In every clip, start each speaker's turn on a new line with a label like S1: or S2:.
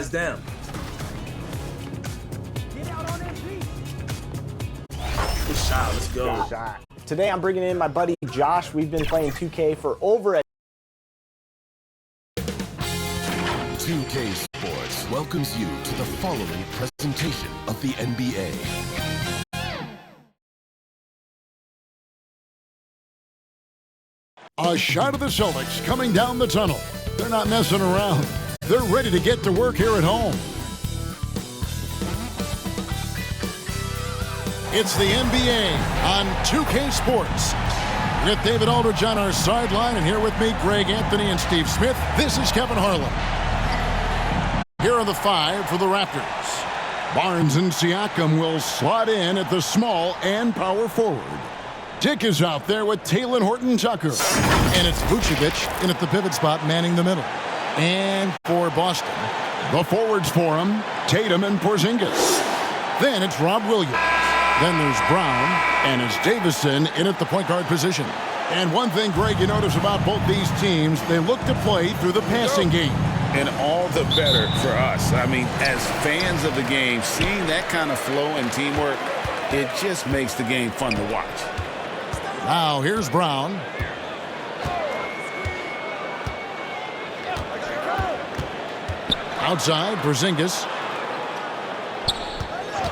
S1: down. Good shot. Let's go.
S2: Good shot. Today I'm bringing in my buddy Josh. We've been playing 2K for over a
S3: 2K Sports welcomes you to the following presentation of the NBA.
S4: A shot of the Celtics coming down the tunnel. They're not messing around. They're ready to get to work here at home. It's the NBA on 2K Sports. With David Aldridge on our sideline, and here with me, Greg Anthony and Steve Smith. This is Kevin Harlan. Here are the five for the Raptors. Barnes and Siakam will slot in at the small and power forward. Dick is out there with Talen Horton-Tucker. And it's Vucevic in at the pivot spot, manning the middle. And for Boston, the forwards for him, Tatum and Porzingis. Then it's Rob Williams. Then there's Brown, and it's Davison in at the point guard position. And one thing, Greg, you notice about both these teams, they look to play through the passing game.
S5: And all the better for us. I mean, as fans of the game, seeing that kind of flow and teamwork, it just makes the game fun to watch.
S4: Now, here's Brown. Outside, Porzingis.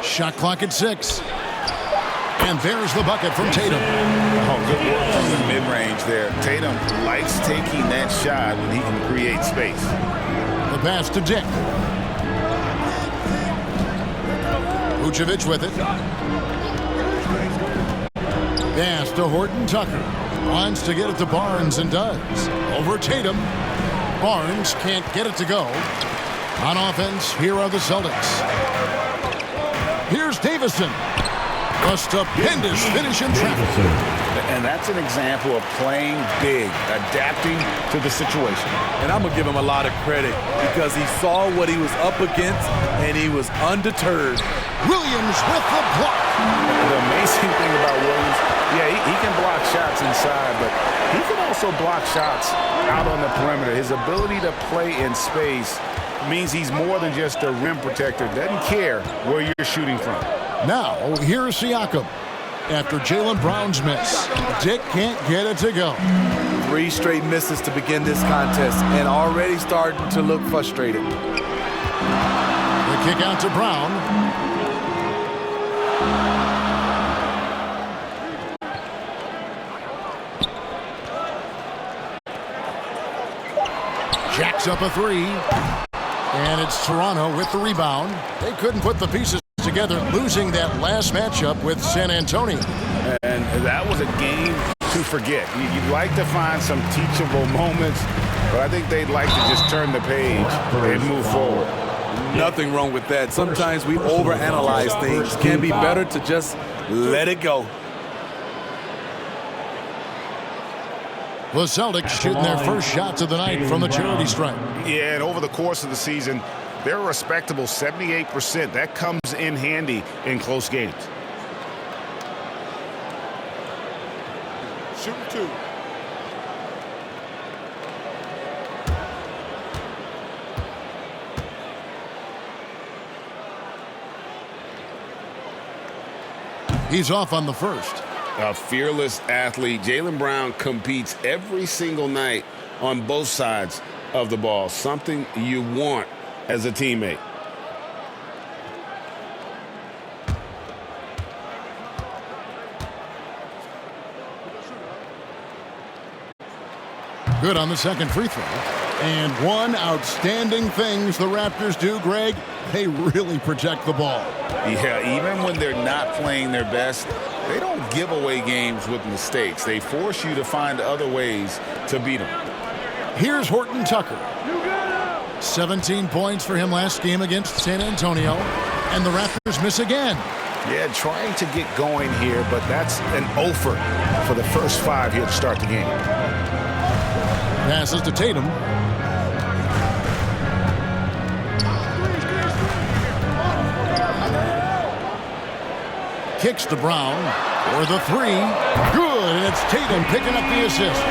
S4: Shot clock at 6. And there's the bucket from Tatum.
S5: Oh, good work from the mid-range there. Tatum likes taking that shot when he can create space.
S4: The pass to Dick. Vucevic with it. Pass to Horton-Tucker. Wants to get it to Barnes and does. Over Tatum. Barnes can't get it to go. On offense, here are the Celtics. Here's Davison. A stupendous finish in traffic.
S5: And that's an example of playing big, adapting to the situation.
S1: And I'm going to give him a lot of credit because he saw what he was up against and he was undeterred.
S4: Williams with the block.
S5: The amazing thing about Williams, yeah, he can block shots inside, but he can also block shots out on the perimeter. His ability to play in space means he's more than just a rim protector. Doesn't care where you're shooting from.
S4: Now, here's Siakam. After Jaylen Brown's miss, Dick can't get it to go.
S1: 3 straight misses to begin this contest and already starting to look frustrated.
S4: The kick out to Brown. Jacks up a 3. And it's Toronto with the rebound. They couldn't put the pieces together, losing that last matchup with San Antonio.
S5: And that was a game to forget. You'd like to find some teachable moments, but I think they'd like to just turn the page and move forward.
S1: Nothing wrong with that. Sometimes we overanalyze things. Can be better to just let it go.
S4: The Celtics shooting their first shots of the night from the charity stripe.
S5: Yeah, and over the course of the season, they're a respectable 78%. That comes in handy in close games.
S6: Shoot 2.
S4: He's off on the first.
S5: A fearless athlete. Jaylen Brown competes every single night on both sides of the ball. Something you want as a teammate.
S4: Good on the second free throw. And one outstanding things the Raptors do, Greg, they really protect the ball.
S5: Yeah, even when they're not playing their best, they don't give away games with mistakes. They force you to find other ways to beat them.
S4: Here's Horton-Tucker. 17 points for him last game against San Antonio. And the Raptors miss again.
S5: Yeah, trying to get going here, but that's an offer for the first 5 here to start the game.
S4: Passes to Tatum. Kicks to Brown for the 3. Good, and it's Tatum picking up the assist.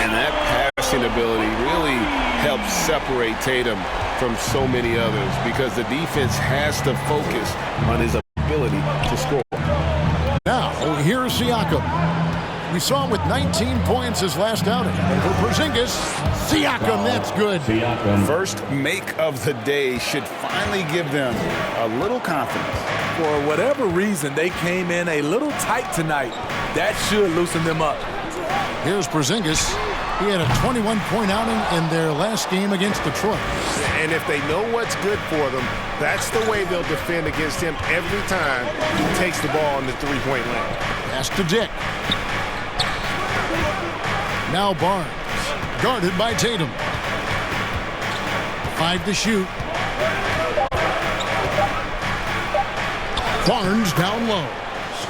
S5: And that passing ability really helps separate Tatum from so many others because the defense has to focus on his ability to score.
S4: Now, here's Siakam. We saw him with 19 points his last outing. And for Porzingis, Siakam, that's good.
S5: First make of the day should finally give them a little confidence.
S1: For whatever reason, they came in a little tight tonight. That should loosen them up.
S4: Here's Porzingis. He had a 21-point outing in their last game against Detroit.
S6: And if they know what's good for them, that's the way they'll defend against him every time he takes the ball in the three-point line.
S4: Pass to Dick. Now Barnes, guarded by Tatum. 5 to shoot. Barnes down low.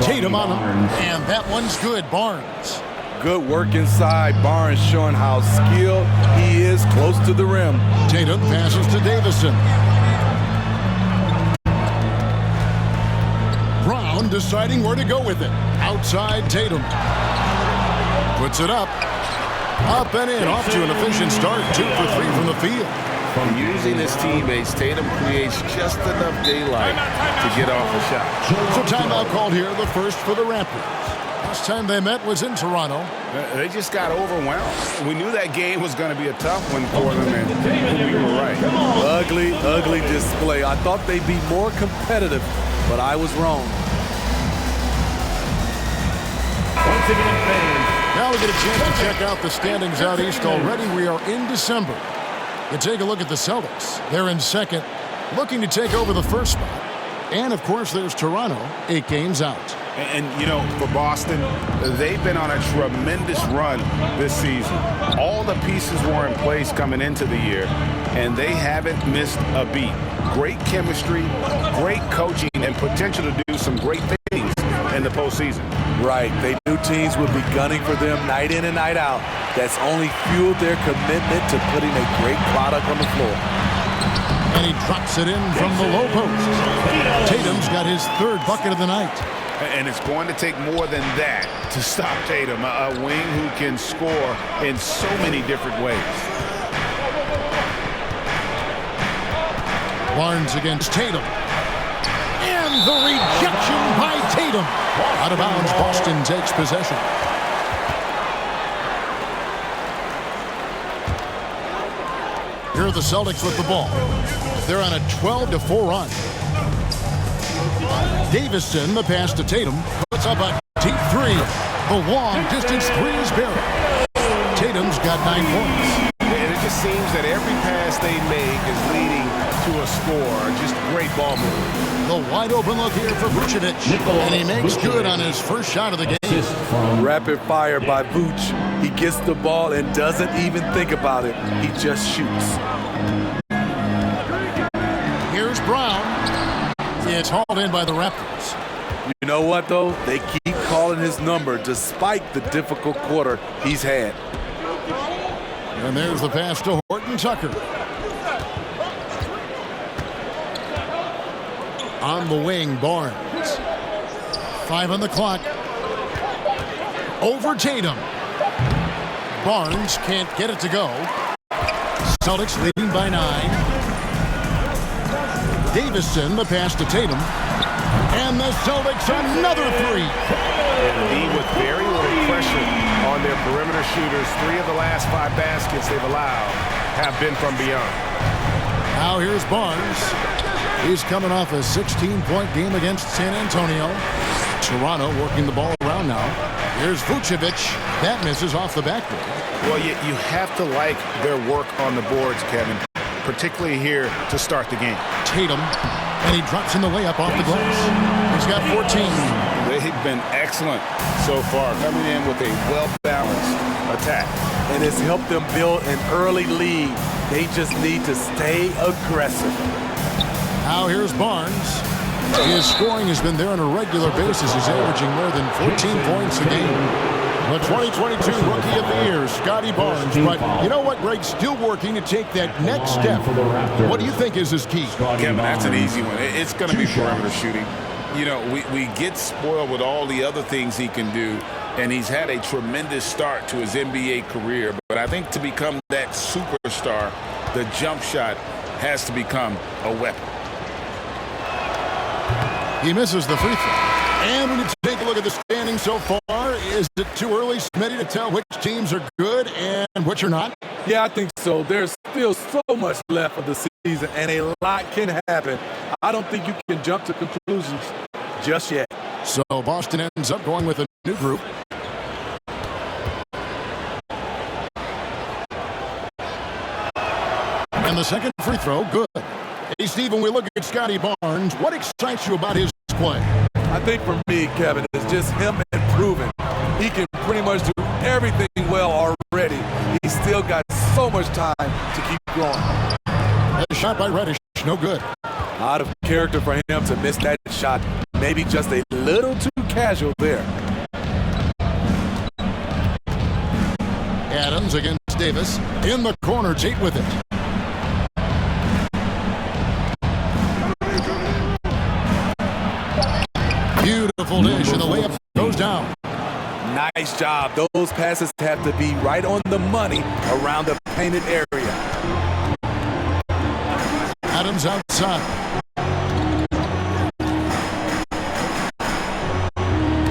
S4: Tatum on him, and that one's good. Barnes.
S1: Good work inside. Barnes showing how skilled he is close to the rim.
S4: Tatum passes to Davison. Brown deciding where to go with it. Outside Tatum. Puts it up. Up and in. Off to an efficient start. 2 for 3 from the field.
S5: From using his teammates, Tatum creates just enough daylight to get off a shot.
S4: So timeout called here, the first for the Raptors. Last time they met was in Toronto.
S5: They just got overwhelmed. We knew that game was going to be a tough one for them, and we were right.
S1: Ugly, ugly display. I thought they'd be more competitive, but I was wrong.
S4: Now we get a chance to check out the standings out east already. We are in December. You take a look at the Celtics. They're in second, looking to take over the first spot. And, of course, there's Toronto, 8 games out.
S5: And, you know, for Boston, they've been on a tremendous run this season. All the pieces were in place coming into the year, and they haven't missed a beat. Great chemistry, great coaching, and potential to do some great things in the postseason.
S1: Right. They knew teams would be gunning for them night in and night out. That's only fueled their commitment to putting a great product on the floor.
S4: And he drops it in from the low post. Tatum's got his 3rd bucket of the night.
S5: And it's going to take more than that to stop Tatum, a wing who can score in so many different ways.
S4: Barnes against Tatum. And the rejection by Tatum. Out of bounds, Boston takes possession. Here are the Celtics with the ball. They're on a 12-4 run. Davison, the pass to Tatum, puts up a deep 3. The long distance 3 is buried. Tatum's got 9 points.
S6: And it just seems that every pass they make is leading to a score. Just great ball movement.
S4: The wide open look here for Vucevic. And he makes good on his first shot of the game.
S1: Rapid fire by Vooch. He gets the ball and doesn't even think about it. He just shoots.
S4: Here's Brown. It's hauled in by the Raptors.
S1: You know what, though? They keep calling his number despite the difficult quarter he's had.
S4: And there's the pass to Horton Tucker. On the wing, Barnes. 5 on the clock. Over Tatum. Barnes can't get it to go. Celtics leading by 9. Davison, the pass to Tatum. And the Celtics another 3.
S6: And with very little pressure on their perimeter shooters, 3 of the last 5 baskets they've allowed have been from beyond.
S4: Now here's Barnes. He's coming off a 16-point game against San Antonio. Toronto working the ball around now. Here's Vucevic. That misses off the backboard.
S5: Well, you have to like their work on the boards, Kevin, particularly here to start the game.
S4: Tatum, and he drops in the layup off the glass. He's got 14.
S5: They've been excellent so far, coming in with a well-balanced attack.
S1: And it's helped them build an early lead. They just need to stay aggressive.
S4: Now here's Barnes. His scoring has been there on a regular basis. He's averaging more than 14 points a game. The 2022 Rookie of the Year, Scotty Barnes. But you know what, Greg? Still working to take that next step. What do you think is his key?
S5: Kevin, that's an easy one. It's going to be perimeter shooting. You know, we get spoiled with all the other things he can do, and he's had a tremendous start to his NBA career. But I think to become that superstar, the jump shot has to become a weapon.
S4: He misses the free throw. And when you take a look at the standings so far, is it too early, Smitty, to tell which teams are good and which are not?
S1: Yeah, I think so. There's still so much left of the season, and a lot can happen. I don't think you can jump to conclusions just yet.
S4: So Boston ends up going with a new group. And the second free throw, good. Hey, Steve, when we look at Scotty Barnes, what excites you about his play?
S1: I think for me, Kevin, it's just him improving. He can pretty much do everything well already. He's still got so much time to keep growing.
S4: A shot by Reddish, no good.
S1: Out of character for him to miss that shot. Maybe just a little too casual there.
S4: Adams against Davis. In the corner, Tate with it. Beautiful dish, and the layup goes down.
S1: Nice job. Those passes have to be right on the money around the painted area.
S4: Adams outside.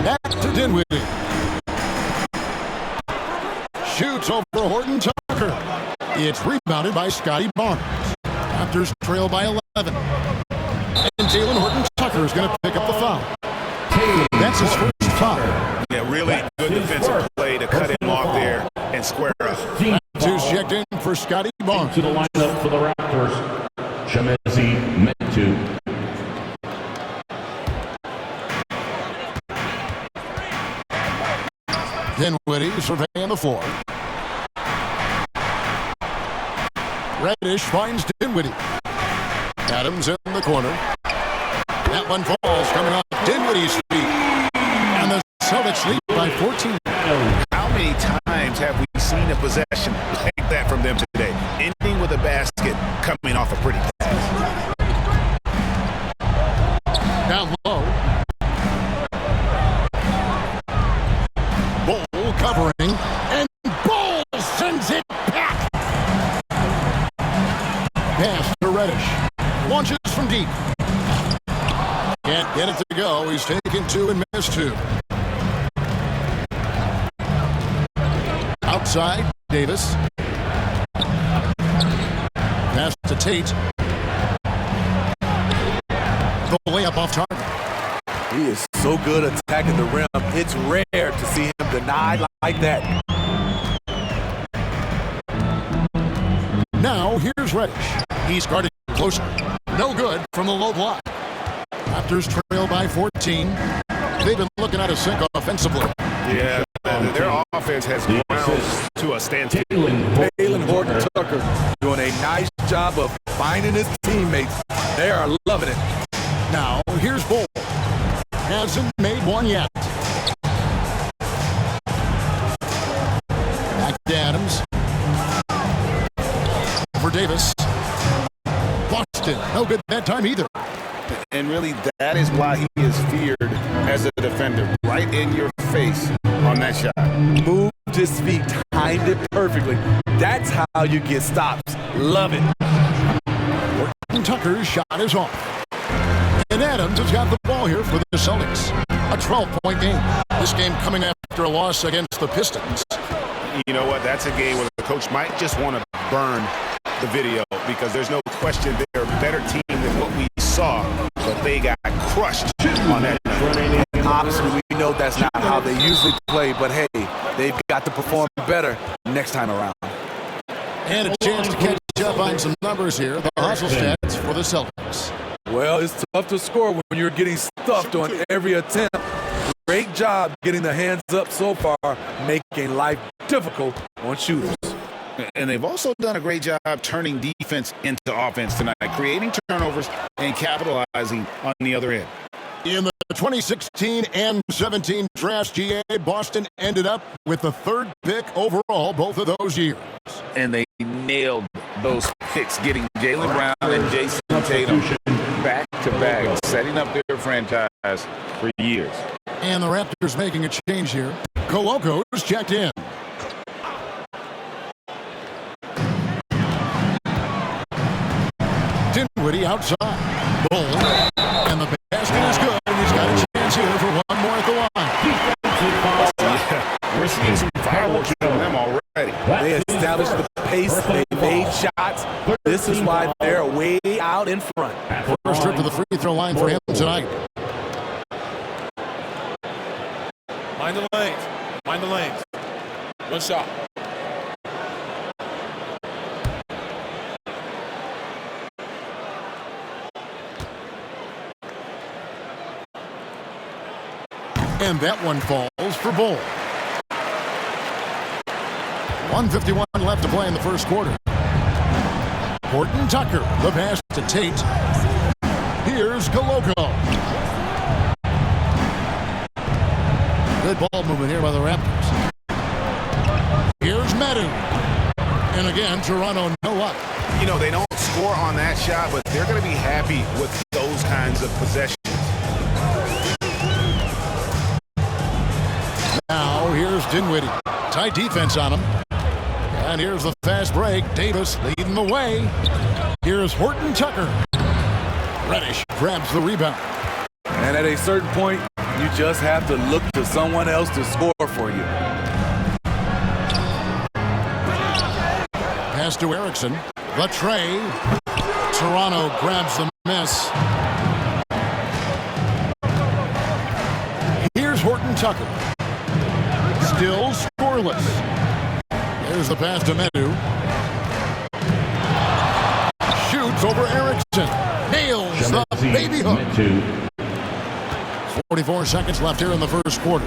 S4: Back to Dinwiddie. Shoots over Horton Tucker. It's rebounded by Scotty Barnes. Raptors trail by 11. And Jalen Horton Tucker is going to pick up the foul. That's his first foul.
S5: Yeah, really good defensive play to cut him off there and square up.
S4: Who's checked in for Scotty Barnes.
S7: To the lineup for the Raptors, Chemezi Metu.
S4: Dinwiddie surveying the floor. Reddish finds Dinwiddie. Adams in the corner. That one falls coming off Dinwiddie's feet. And the Celtics lead by 14.
S5: How many times have we seen a possession like that from them today? Ending with a basket coming off a pretty pass.
S4: Down low. Bull covering. And Bull sends it back. Pass to Reddish. Launches from deep. Can't get it to go. He's taken two and missed two. Outside, Davis. Pass to Tate. The layup off target.
S1: He is so good attacking the rim. It's rare to see him denied like that.
S4: Now, here's Reddish. He's guarded closer. No good from the low block. Raptors trail by 14. They've been looking at a sink offensively.
S5: Yeah, their offense has ground to a standstill.
S1: Jalen Horton Tucker doing a nice job of finding his teammates. They are loving it.
S4: Now, here's Bull. Hasn't made one yet. Back to Adams. For Davis. Boston, no good that time either.
S5: And really, that is why he is feared as a defender. Right in your face on that shot.
S1: Moved his feet, timed it perfectly. That's how you get stops. Love it.
S4: Tucker's shot is off. And Adams has got the ball here for the Celtics. A 12-point game. This game coming after a loss against the Pistons.
S5: You know what? That's a game where the coach might just want to burn the video because there's no question they're a better team than what we saw, but they got crushed on that night.
S1: Obviously, we know that's not how they usually play, but hey, they've got to perform better next time around.
S4: And a chance to catch up on some numbers here. The hustle stats for the Celtics.
S1: Well, it's tough to score when you're getting stuffed on every attempt. Great job getting the hands up so far, making life difficult on shooters.
S5: And they've also done a great job turning defense into offense tonight, creating turnovers and capitalizing on the other end.
S4: In the 2016 and 17 drafts, GA, Boston ended up with the third pick overall both of those years.
S5: And they nailed those picks, getting Jaylen Brown and Jason Tatum back-to-back, setting up their franchise for years.
S4: And the Raptors making a change here. Coloco's checked in. Dinwiddie outside. Bull. And the basket is good. And he's got a chance here for one more at the line.
S5: Yeah, we're seeing some fireworks from them already.
S1: They established the pace. They made shots. This is why they're way out in front.
S4: First trip to the free throw line for him tonight.
S8: Mind the lanes. Mind the lanes. One shot.
S4: And that one falls for Bull. 1:51 left to play in the first quarter. Horton Tucker, the pass to Tate. Here's Koloko. Good ball movement here by the Raptors. Here's Medu. And again, Toronto no luck.
S5: You know, they don't score on that shot, but they're going to be happy with those kinds of possessions.
S4: Now here's Dinwiddie. Tight defense on him. And here's the fast break. Davis leading the way. Here's Horton Tucker. Reddish grabs the rebound.
S1: And at a certain point, you just have to look to someone else to score for you.
S4: Pass to Erickson. The tray. Toronto grabs the miss. Here's Horton Tucker. Still scoreless. There's the pass to Medu. Shoots over Erickson. Nails the baby hook. 44 seconds left here in the first quarter.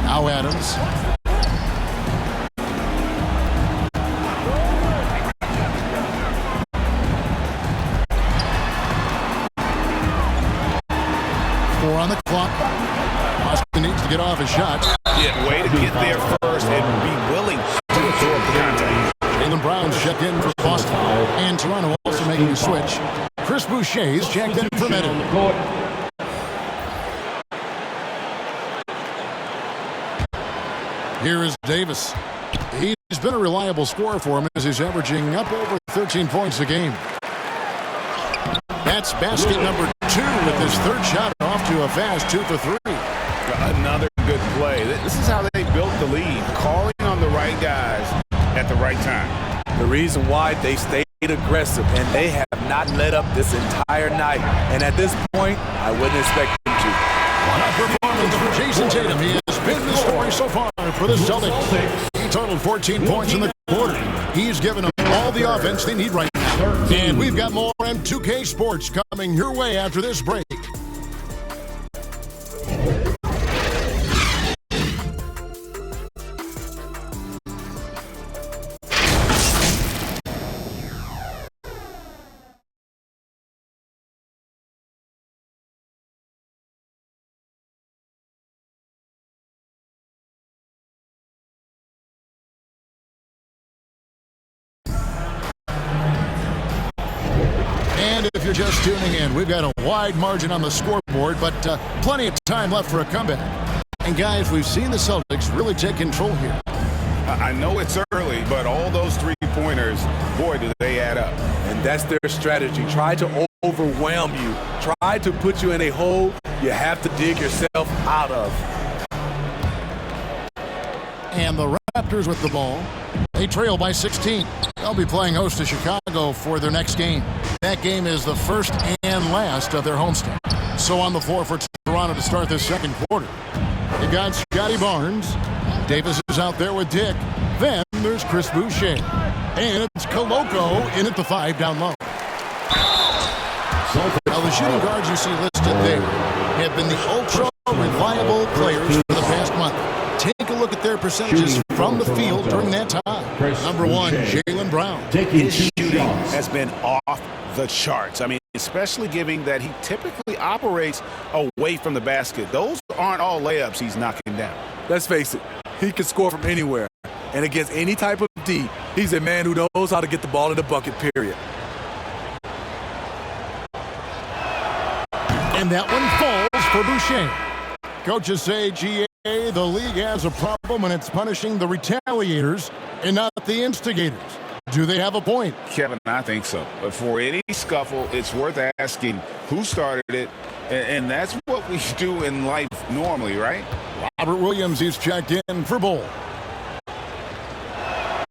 S4: Now Adams. Four on the clock. Boston needs to get off his shot.
S5: Yeah, way to get there first and be willing to absorb the contact.
S4: Jaylen Brown's checked in for Boston. And Toronto also making a switch. Chris Boucher's checked in for Medu. Here is Davis. He's been a reliable scorer for him as he's averaging up over 13 points a game. That's basket number 2 with his third shot off to a fast 2 for 3.
S5: Another good play. This is how they built the lead, calling on the right guys at the right time.
S1: The reason why they stayed aggressive, and they have not let up this entire night. And at this point, I wouldn't expect them to.
S4: What a performance for Jason Tatum. He has been the story so far for the Celtics. He totaled 14 points in the quarter. He's given them all the offense they need right now. And we've got more M2K Sports coming your way after this break. And if you're just tuning in, we've got a wide margin on the scoreboard, but plenty of time left for a comeback. And guys, we've seen the Celtics really take control here.
S5: I know it's early, but all those three-pointers, boy, do they add up.
S1: And that's their strategy. Try to overwhelm you. Try to put you in a hole you have to dig yourself out of.
S4: And the Raptors with the ball. They trail by 16. They'll be playing host to Chicago for their next game. That game is the first and last of their homestand. So on the floor for Toronto to start this second quarter. You got Scotty Barnes. Davis is out there with Dick. Then there's Chris Boucher. And it's Koloko in at the 5 down low. Now the shooting guards you see listed there have been the ultra-reliable players for the past month. Take a look at their percentages from the field during that time. Number 1, Jaylen Brown.
S5: His shooting has been off the charts. I mean, especially given that he typically operates away from the basket. Those aren't all layups he's knocking down.
S1: Let's face it, he can score from anywhere. And against any type of D, he's a man who knows how to get the ball in the bucket, period.
S4: And that one falls for Boucher. Coaches say, GA, the league has a problem and it's punishing the retaliators and not the instigators. Do they have a point?
S5: Kevin, I think so. But for any scuffle, it's worth asking who started it, and that's what we do in life normally, right?
S4: Robert Williams is checked in for Bull.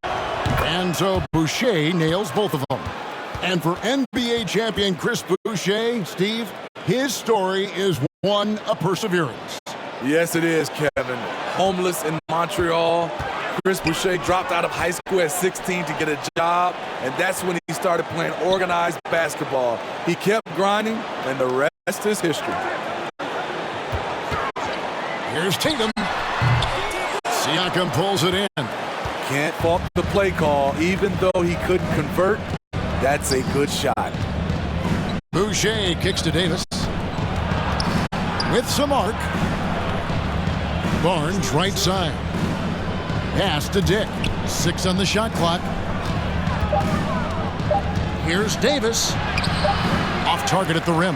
S4: And so Boucher nails both of them. And for NBA champion Chris Boucher, Steve, his story is one of perseverance.
S1: Yes, it is, Kevin. Homeless in Montreal. Chris Boucher dropped out of high school at 16 to get a job, and that's when he started playing organized basketball. He kept grinding, and the rest is history.
S4: Here's Tatum. Siakam pulls it in.
S1: Can't fault the play call. Even though he couldn't convert, that's a good shot.
S4: Boucher kicks to Davis. With some arc. Barnes right side. Pass to Dick. 6 on the shot clock. Here's Davis. Off target at the rim.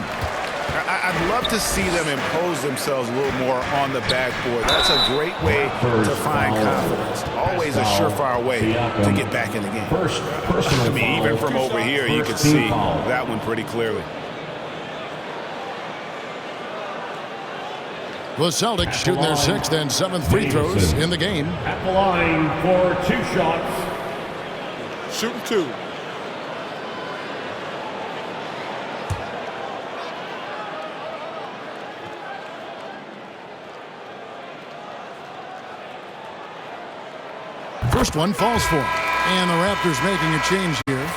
S5: I'd love to see them impose themselves a little more on the backboard. That's a great way to find confidence. Always a surefire way to get back in the game. I mean, even from over here, you can see that one pretty clearly.
S4: The Celtics shooting their 6th and 7th free throws in the game.
S7: At the line for 2 shots.
S8: Shooting 2.
S4: First one falls for him. And the Raptors making a change here.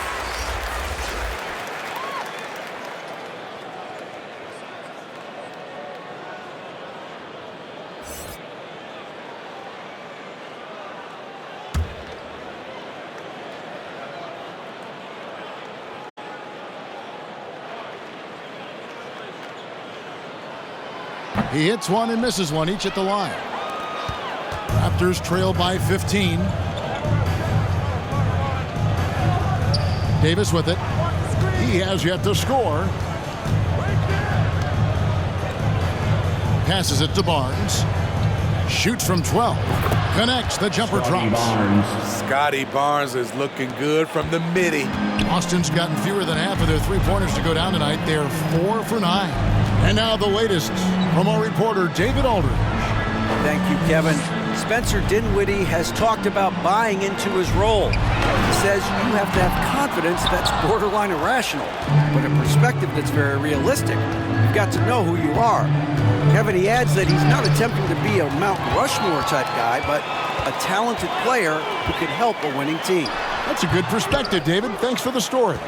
S4: He hits one and misses one, each at the line. Raptors trail by 15. Davis with it. He has yet to score. Passes it to Barnes. Shoots from 12. Connects. The jumper drops.
S1: Scotty Barnes is looking good from the midi.
S4: Boston's gotten fewer than half of their three-pointers to go down tonight. They're 4 for 9. And now the latest from our reporter, David Aldridge.
S9: Thank you, Kevin. Spencer Dinwiddie has talked about buying into his role. He says you have to have confidence that's borderline irrational, but a perspective that's very realistic. You've got to know who you are. Kevin, he adds that he's not attempting to be a Mount Rushmore type guy, but a talented player who can help a winning team.
S4: That's a good perspective, David. Thanks for the story.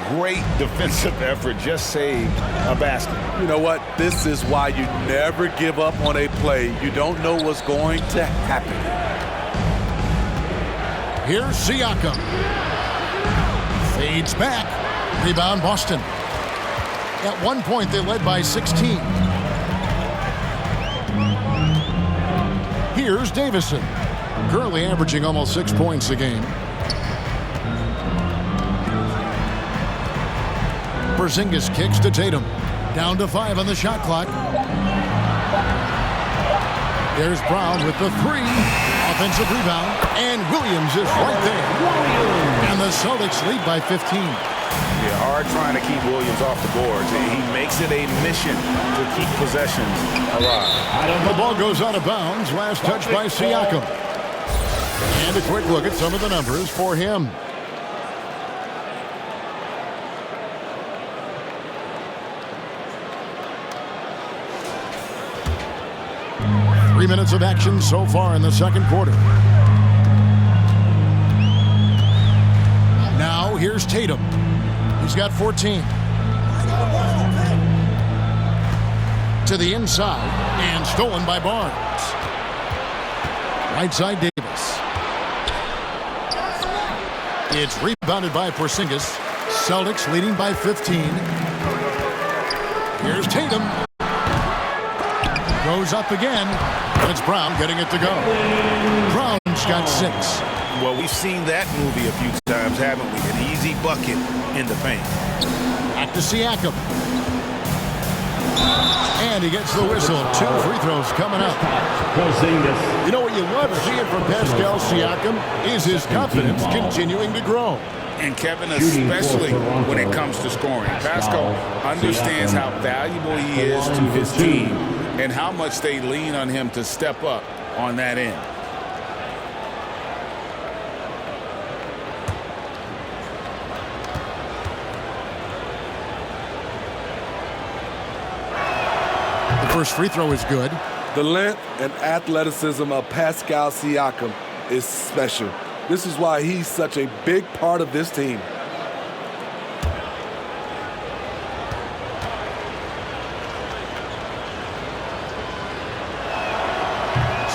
S5: Great defensive effort, just saved a basket.
S1: You know what? This is why you never give up on a play. You don't know what's going to happen.
S4: Here's Siakam. Fades back. Rebound Boston. At one point, they led by 16. Here's Davison. Currently averaging almost 6 points a game. Porzingis kicks to Tatum. Down to 5 on the shot clock. There's Brown with the 3. Offensive rebound. And Williams is right there. And the Celtics lead by 15.
S5: Yeah, hard trying to keep Williams off the boards. He makes it a mission to keep possessions alive.
S4: The ball goes out of bounds. Last touch by Siakam. And a quick look at some of the numbers for him. Three minutes of action so far in the second quarter. Now here's Tatum. He's got 14. To the inside and stolen by Barnes. Right side Davis. It's rebounded by Porzingis. Celtics leading by 15. Here's Tatum. Goes up again. It's Brown getting it to go. Brown's got 6.
S5: Well, we've seen that movie a few times, haven't we? An easy bucket in the paint.
S4: Back to Siakam. And he gets the whistle. 2 free throws coming up. You know what you love seeing from Pascal Siakam is his confidence continuing to grow.
S5: And Kevin, especially when it comes to scoring. Pascal understands how valuable he is to his team and how much they lean on him to step up on that end.
S4: The first free throw is good.
S1: The length and athleticism of Pascal Siakam is special. This is why he's such a big part of this team.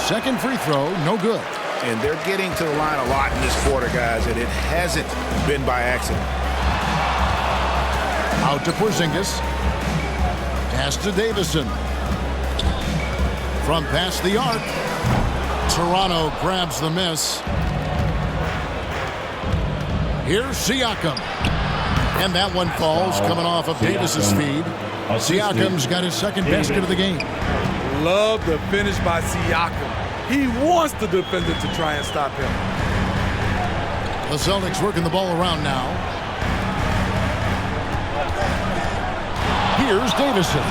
S4: Second free throw, no good.
S5: And they're getting to the line a lot in this quarter, guys, and it hasn't been by accident.
S4: Out to Porzingis. Pass to Davison. From past the arc. Toronto grabs the miss. Here's Siakam. And that one falls coming off of Davis's feed. Siakam's got his second basket of the game.
S1: Love the finish by Siakam. He wants the defender to try and stop him.
S4: The Celtics working the ball around now. Here's Davison.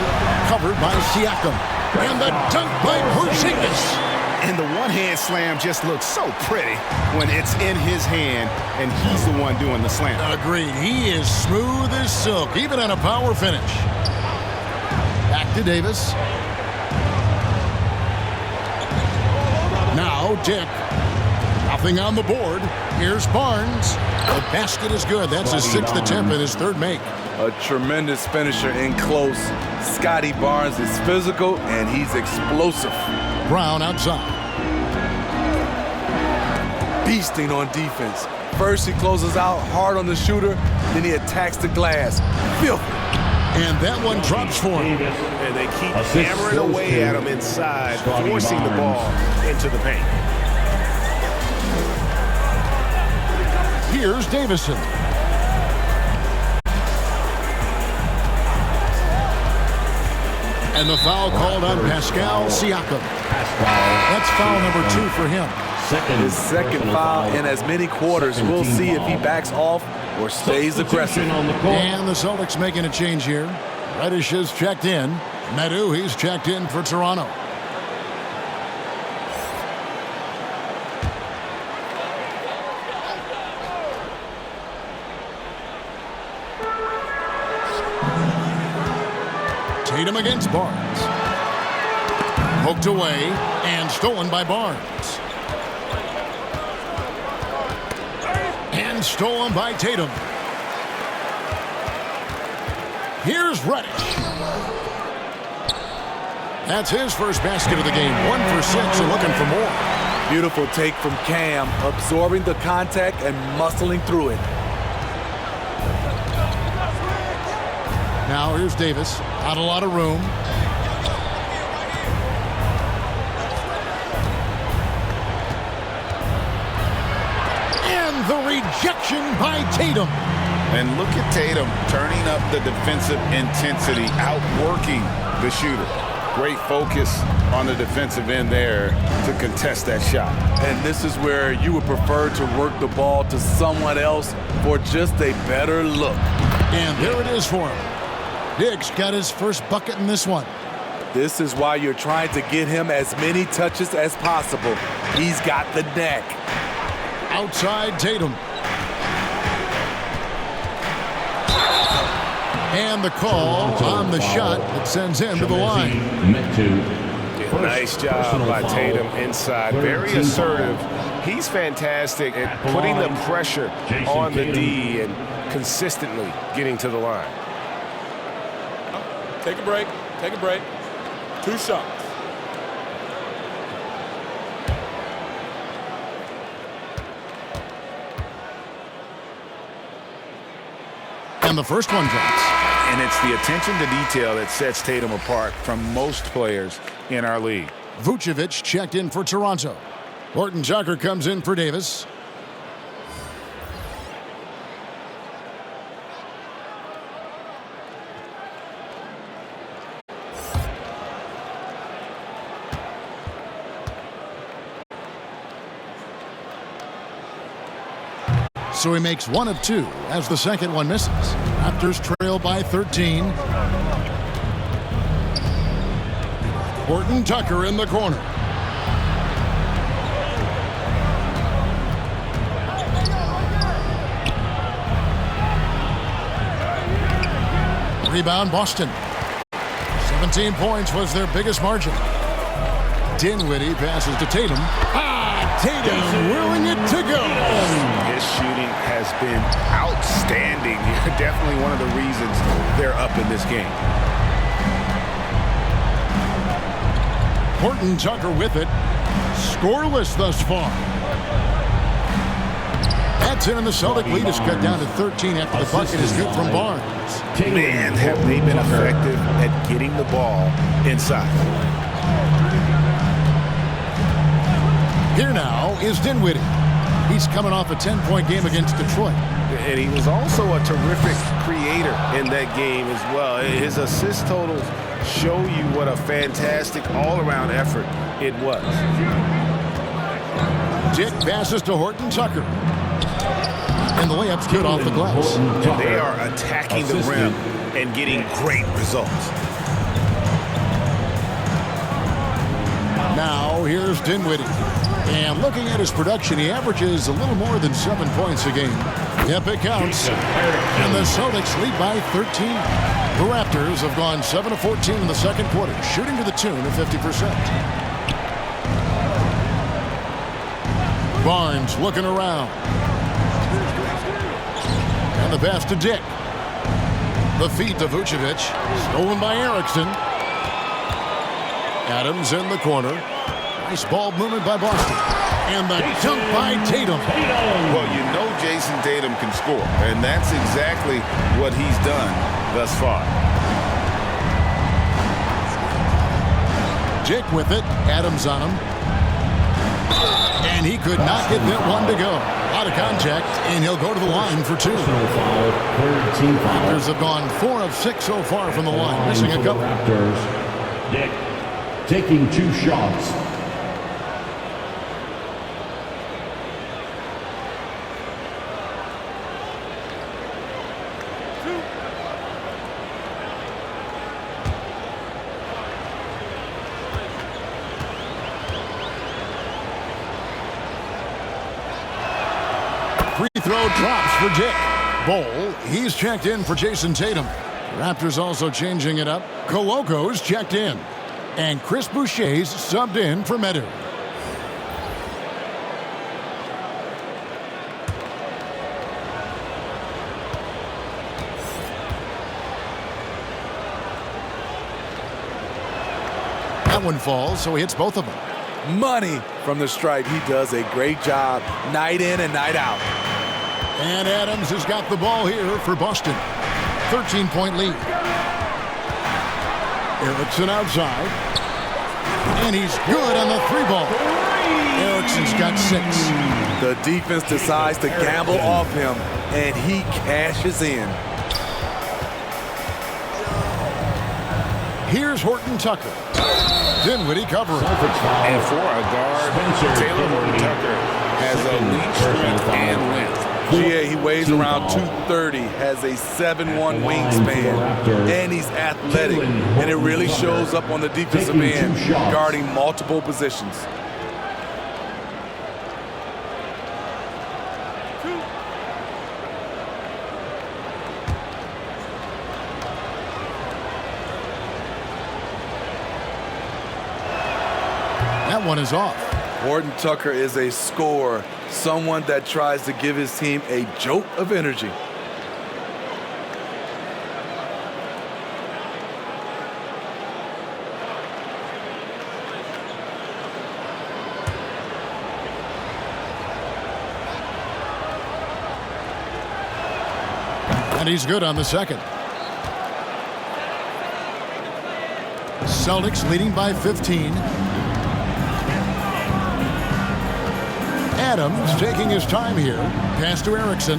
S4: Covered by Siakam. And the dunk by Porzingis.
S5: And the one-hand slam just looks so pretty when it's in his hand and he's the one doing the slam.
S4: Agreed. He is smooth as silk, even on a power finish. Back to Davis. Now Dick. Nothing on the board. Here's Barnes. The basket is good. That's his 6th attempt and his 3rd make.
S1: A tremendous finisher in close. Scotty Barnes is physical and he's explosive.
S4: Brown outside.
S1: Beasting on defense. First he closes out hard on the shooter, then he attacks the glass. Filthy.
S4: And that one drops for him.
S6: And they keep hammering away at him inside, forcing the ball into the paint.
S4: Here's Davison. And the foul called on Pascal Siakam. That's foul number 2 for him.
S1: His second foul in as many quarters. We'll see if he backs off or stays aggressive.
S4: And the Celtics making a change here. Reddish is checked in. Medu, he's checked in for Toronto. Tatum against Barnes. Poked away and stolen by Barnes. And stolen by Tatum. Here's Reddish. That's his first basket of the game. 1 for 6 and looking for more.
S1: Beautiful take from Cam, absorbing the contact and muscling through it.
S4: Now here's Davis. Not a lot of room. And the rejection by Tatum.
S5: And look at Tatum turning up the defensive intensity, outworking the shooter. Great focus on the defensive end there to contest that shot.
S1: And this is where you would prefer to work the ball to someone else for just a better look.
S4: And there it is for him. Diggs got his first bucket in this one.
S1: This is why you're trying to get him as many touches as possible. He's got the knack.
S4: Outside Tatum. And the call on the shot that sends him to the line.
S6: Nice job by Tatum inside. Very assertive. He's fantastic at putting the pressure on the D and consistently getting to the line.
S8: Take a break. Take a break. 2 shots.
S4: And the first one drops.
S5: And it's the attention to detail that sets Tatum apart from most players in our league.
S4: Vucevic checked in for Toronto. Horton Tucker comes in for Davis. So he makes 1 of 2 as the second one misses. Raptors trail by 13. Horton Tucker in the corner. Rebound, Boston. 17 points was their biggest margin. Dinwiddie passes to Tatum. Tatum willing it to go.
S5: His shooting has been outstanding. Definitely one of the reasons they're up in this game.
S4: Horton Tucker with it. Scoreless thus far. That's it, and the Celtic lead is cut down to 13 after the bucket is good from Barnes.
S5: Man, have they been effective at getting the ball inside.
S4: Here now is Dinwiddie. He's coming off a 10-point game against Detroit.
S5: And he was also a terrific creator in that game as well. His assist totals show you what a fantastic all-around effort it was.
S4: Dick passes to Horton Tucker. And the layup's good off the glass.
S5: And they are attacking the rim and getting great results.
S4: Now here's Dinwiddie. And looking at his production, he averages a little more than 7 points a game. Yep, it counts. And the Celtics lead by 13. The Raptors have gone 7 of 14 in the second quarter, shooting to the tune of 50%. Barnes looking around. And the pass to Dick. The feed to Vucevic. Stolen by Erickson. Adams in the corner. Nice ball movement by Boston. And the dunk by Tatum.
S5: Well, you know Jason Tatum can score, and that's exactly what he's done thus far.
S4: Dick with it. Adams on him. And he could not get that one to go. Out of contact, and he'll go to the line for 2. Raptors have gone 4 of 6 so far from the line, missing a couple.
S7: Raptors, Dick taking 2 shots.
S4: Free throw drops for Dick. Bowl, he's checked in for Jason Tatum. Raptors also changing it up. Coloco's checked in. And Chris Boucher's subbed in for Meadow. That one falls, so he hits both of them.
S1: Money from the stripe. He does a great job night in and night out.
S4: And Adams has got the ball here for Boston. 13-point lead. Erickson outside. And he's good on the 3-ball. Erickson's got 6.
S1: The defense decides to gamble off him, and he cashes in.
S4: Here's Horton Tucker. Dinwiddie covering.
S5: And for a guard, Taylor Horton Tucker has elite strength and length.
S1: GA, he weighs around 230, has a 7'1" wingspan, and he's athletic. And it really shows up on the defensive end, guarding multiple positions.
S4: That one is off.
S1: Horton Tucker is a scorer, someone that tries to give his team a jolt of energy.
S4: And he's good on the second. Celtics leading by 15. Adams taking his time here. Pass to Erickson.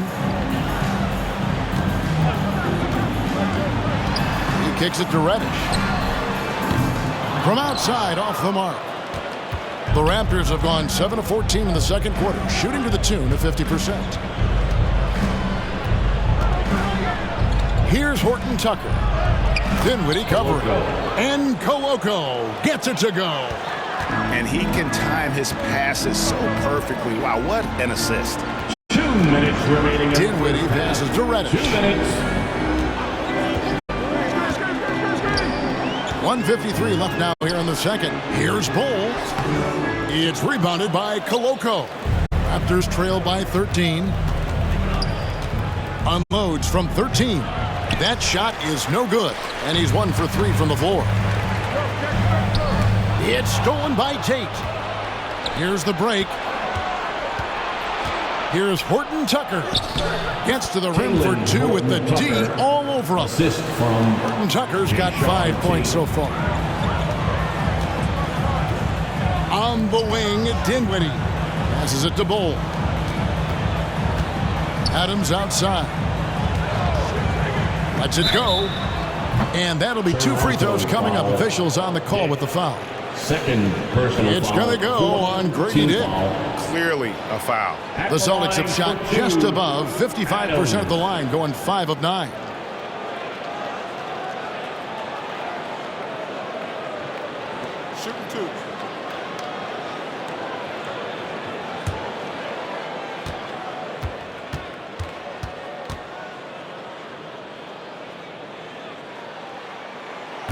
S4: He kicks it to Reddish. From outside, off the mark. The Raptors have gone 7 of 14 in the second quarter, shooting to the tune of 50%. Here's Horton Tucker. Dinwiddie covering. And Koloko gets it to go.
S5: And he can time his passes so perfectly. Wow, what an assist.
S7: 2 minutes remaining.
S4: Dinwiddie passes to Reddish.
S7: 2 minutes.
S4: 1:53 left now here in the second. Here's Bowles. It's rebounded by Koloko. Raptors trail by 13. Unloads from 13. That shot is no good, and he's 1 for 3 from the floor. It's stolen by Tate. Here's the break. Here's Horton Tucker. Gets to the rim for 2 with the D all over him.
S7: Assist from
S4: Horton Tucker's got 5 points so far. On the wing, Dinwiddie passes it to Bowles. Adams outside. Lets it go. And that'll be 2 free throws coming up. Officials on the call with the foul.
S7: second personal
S4: It's
S7: foul.
S4: going to go on Grady Dick.
S5: Clearly a foul.
S4: The Celtics have shot just above 55% of the line, going 5 of 9.
S8: Shooting 2.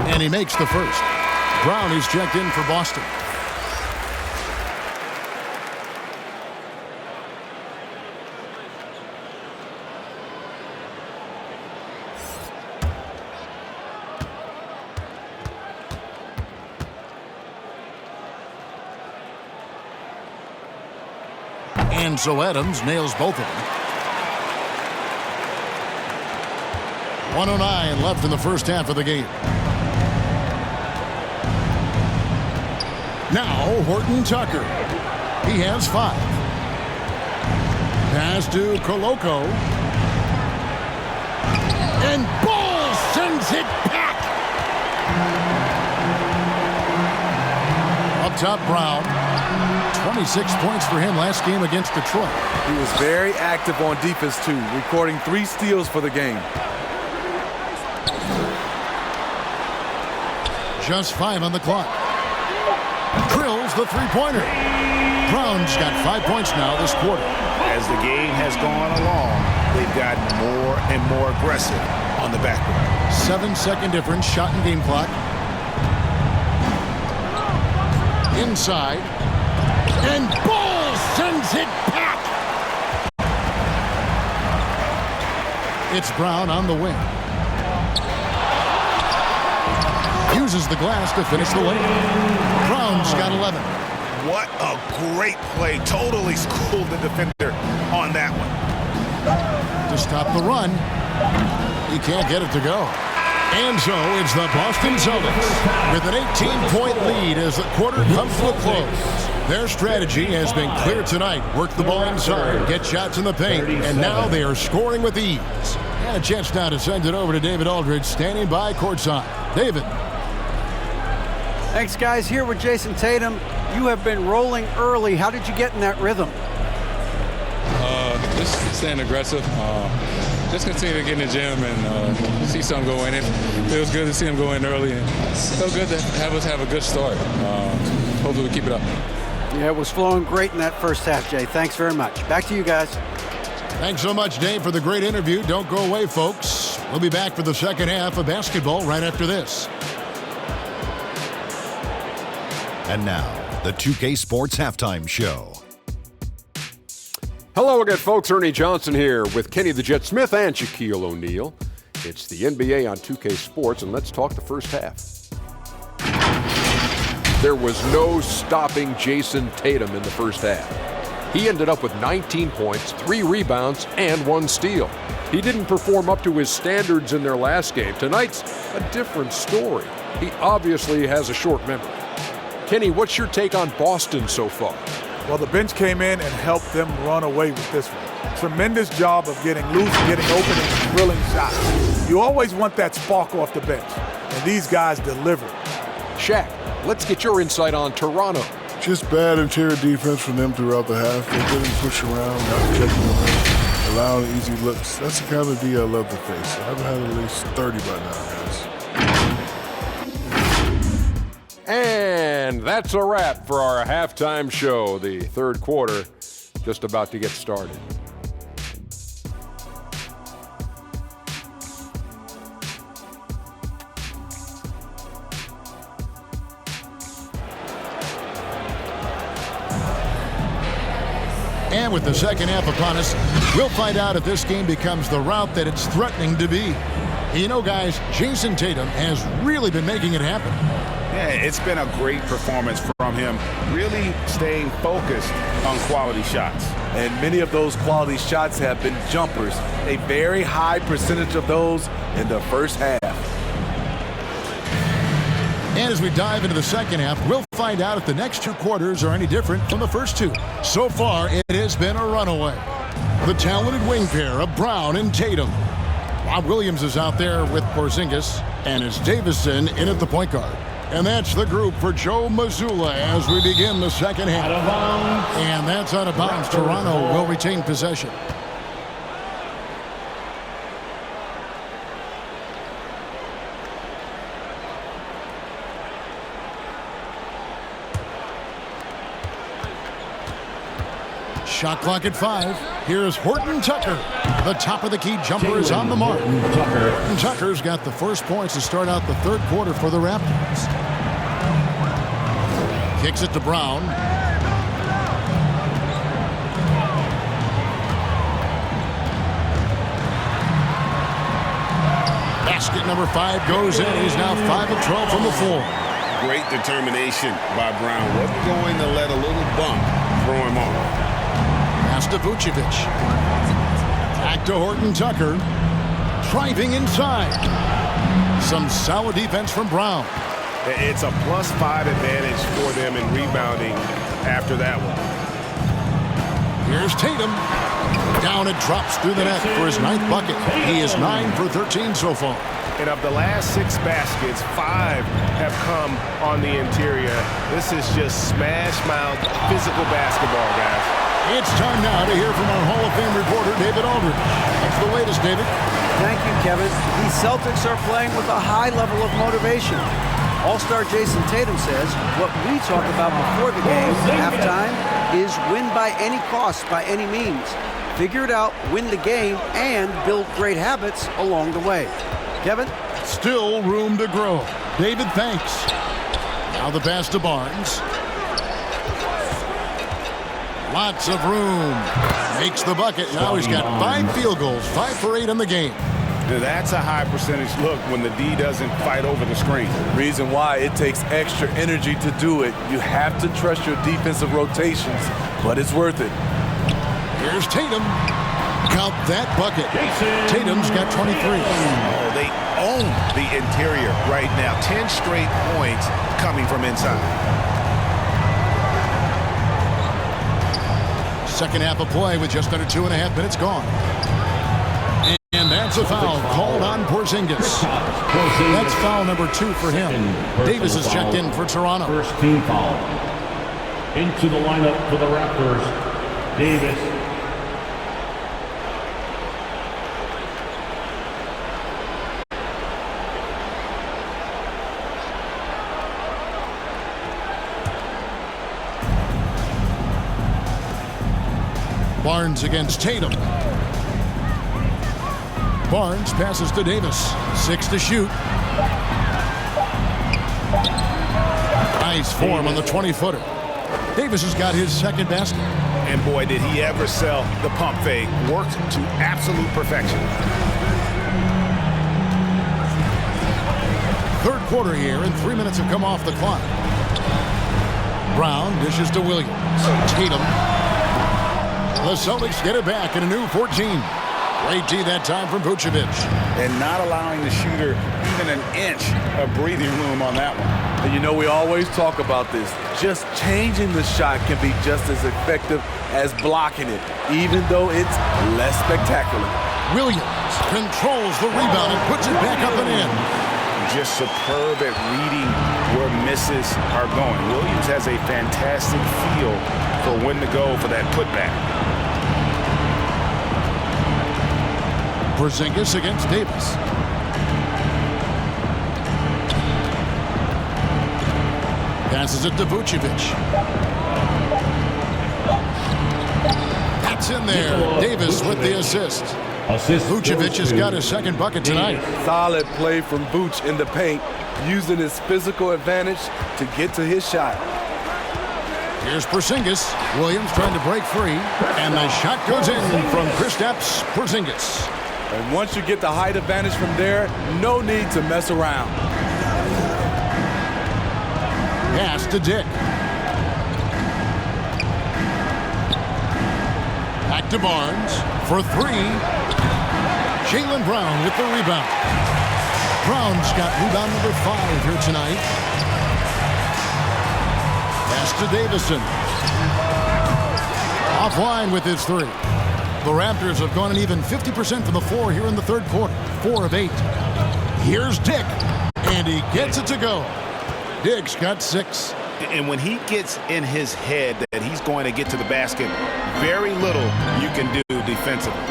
S4: And he makes the first. Brown is checked in for Boston. And so Adams nails both of them. 1:09 left in the first half of the game. Now Horton Tucker. He has 5. Pass to Koloko. And Ball sends it back. Up top, Brown. 26 points for him last game against Detroit.
S1: He was very active on defense, too, recording 3 steals for the game.
S4: Just 5 on the clock. Drills the three-pointer. Brown's got 5 points now this quarter.
S5: As the game has gone along, they've gotten more and more aggressive on the backboard.
S4: 7-second difference, shot and game clock. Inside. And Ball sends it back. It's Brown on the wing. Uses the glass to finish the lane. Brown's got 11.
S5: What a great play. Totally schooled the defender on that one.
S4: To stop the run. He can't get it to go. And so it's the Boston Celtics with an 18-point lead as the quarter comes to a close. Their strategy has been clear tonight. Work the ball inside, get shots in the paint, and now they are scoring with ease. And a chance now to send it over to David Aldridge, standing by courtside. David.
S9: Thanks, guys. Here with Jason Tatum. You have been rolling early. How did you get in that rhythm?
S10: Just staying aggressive. Just continue to get in the gym and see something go in. It feels good to see him go in early. And it's so good to have us have a good start. Hopefully we keep it up.
S9: Yeah, it was flowing great in that first half, Jay. Thanks very much. Back to you guys.
S4: Thanks so much, Dave, for the great interview. Don't go away, folks. We'll be back for the second half of basketball right after this.
S11: And now, the 2K Sports Halftime Show.
S12: Hello again, folks. Ernie Johnson here with Kenny the Jet Smith and Shaquille O'Neal. It's the NBA on 2K Sports, and let's talk the first half. There was no stopping Jason Tatum in the first half. He ended up with 19 points, 3 rebounds, and 1 steal. He didn't perform up to his standards in their last game. Tonight's a different story. He obviously has a short memory. Kenny, what's your take on Boston so far?
S1: Well, the bench came in and helped them run away with this one. Tremendous job of getting loose, getting open, and drilling shots. You always want that spark off the bench, and these guys delivered.
S12: Shaq, let's get your insight on Toronto.
S13: Just bad interior defense from them throughout the half. They didn't push around, not protecting the rim. They allowing easy looks. That's the kind of D I love to face. I've had at least 30 by now, guys.
S12: And that's a wrap for our halftime show. The third quarter just about to get started.
S4: And with the second half upon us, we'll find out if this game becomes the route that it's threatening to be. You know, guys, Jason Tatum has really been making it happen.
S5: Yeah, it's been a great performance from him, really staying focused on quality shots.
S1: And many of those quality shots have been jumpers, a very high percentage of those in the first half.
S4: And as we dive into the second half, we'll find out if the next two quarters are any different from the first two. So far, it has been a runaway. The talented wing pair of Brown and Tatum. Rob Williams is out there with Porzingis, and it's Davison in at the point guard. And that's the group for Joe Mazzulla as we begin the second half. And that's out of bounds. Toronto will retain possession. Shot clock at 5. Here's Horton Tucker. The top of the key jumper is on the mark. And Tucker's got the first points to start out the third quarter for the Raptors. Kicks it to Brown. Basket number 5 goes in. He's now 5 of 12 from the floor.
S5: Great determination by Brown. Wasn't going to let a little bump throw him off.
S4: Pass to Vucevic. Back to Horton Tucker. Driving inside. Some solid defense from Brown.
S6: It's a +5 advantage for them in rebounding after that one.
S4: Here's Tatum. Down it drops through the net for his 9th bucket. He is 9 for 13 so far.
S6: And of the last 6 baskets, 5 have come on the interior. This is just smash mouth physical basketball, guys.
S4: It's time now to hear from our Hall of Fame reporter, David Aldridge. That's the latest, David.
S9: Thank you, Kevin. The Celtics are playing with a high level of motivation. All-star Jason Tatum says what we talk about before the game, halftime, is win by any cost, by any means. Figure it out, win the game, and build great habits along the way. Kevin?
S4: Still room to grow. David, thanks. Now the pass to Barnes. Lots of room. Makes the bucket. Now he's got 5 field goals, 5 for 8 in the game.
S5: That's a high percentage look when the D doesn't fight over the screen.
S1: Reason why it takes extra energy to do it. You have to trust your defensive rotations, but it's worth it.
S4: Here's Tatum. Count that bucket. Tatum's got 23.
S5: Oh, they own the interior right now. 10 straight points coming from inside.
S4: Second half of play with just under 2.5 minutes gone. And that's a foul called on Porzingis. That's foul number 2 for him. Davis is checked in for Toronto.
S7: First team foul. Into the lineup for the Raptors, Davis.
S4: Barnes against Tatum. Barnes passes to Davis. 6 to shoot. Nice form on the 20-footer. Davis has got his second basket.
S5: And boy, did he ever sell the pump fake. Worked to absolute perfection.
S4: Third quarter here, and 3 minutes have come off the clock. Brown dishes to Williams. Tatum. The Celtics get it back in a new 14. Great D that time from Vucevic.
S5: And not allowing the shooter even an inch of breathing room on that one.
S1: And you know, we always talk about this. Just changing the shot can be just as effective as blocking it, even though it's less spectacular.
S4: Williams controls the rebound and puts it back up and in.
S5: Just superb at reading where misses are going. Williams has a fantastic feel for when to go for that putback.
S4: Porzingis against Davis. Passes it to Vucevic. That's in there. Davis with the assist. Vucevic has got his second bucket tonight.
S1: Solid play from Vooch in the paint, using his physical advantage to get to his shot.
S4: Here's Porzingis. Williams trying to break free. And the shot goes in from Kristaps Porzingis.
S1: And once you get the height advantage from there, no need to mess around.
S4: Pass to Dick. Back to Barnes for three. Jaylen Brown with the rebound. Brown's got rebound number 5 here tonight. Pass to Davison. Offline with his 3. The Raptors have gone an even 50% from the floor here in the third quarter. 4 of 8. Here's Dick. And he gets it to go. Dick's got 6.
S5: And when he gets in his head that he's going to get to the basket, very little you can do defensively.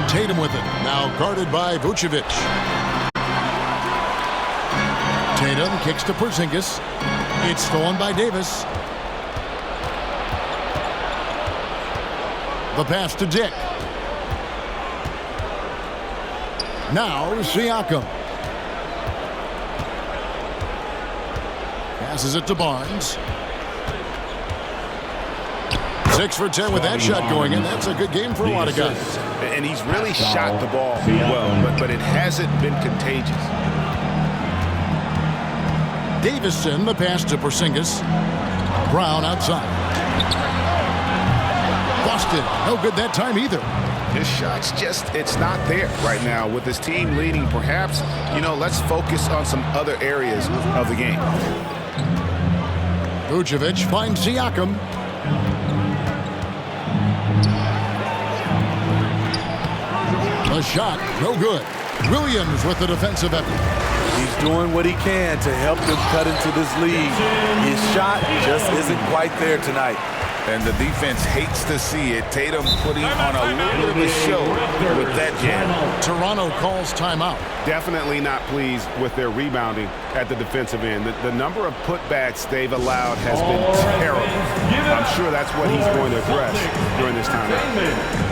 S4: Tatum with it. Now guarded by Vucevic. Tatum kicks to Porzingis. It's stolen by Davis. The pass to Dick. Now Siakam. Passes it to Barnes. 6 for 10 with that shot going in. That's a good game for a lot of guys.
S5: And he's really shot the ball well, but it hasn't been contagious.
S4: Davison, the pass to Porzingis. Brown outside. Boston, no good that time either.
S5: His shot's just, it's not there right now. With his team leading, perhaps, let's focus on some other areas of the game.
S4: Vucevic finds Siakam. The shot, no good. Williams with the defensive effort.
S1: He's doing what he can to help them cut into this lead. His shot just isn't quite there tonight.
S5: And the defense hates to see it. Tatum putting on a little bit of a show with that jam.
S4: Toronto calls timeout.
S5: Definitely not pleased with their rebounding at the defensive end. The number of putbacks they've allowed has been terrible. I'm sure that's what he's going to address during this timeout.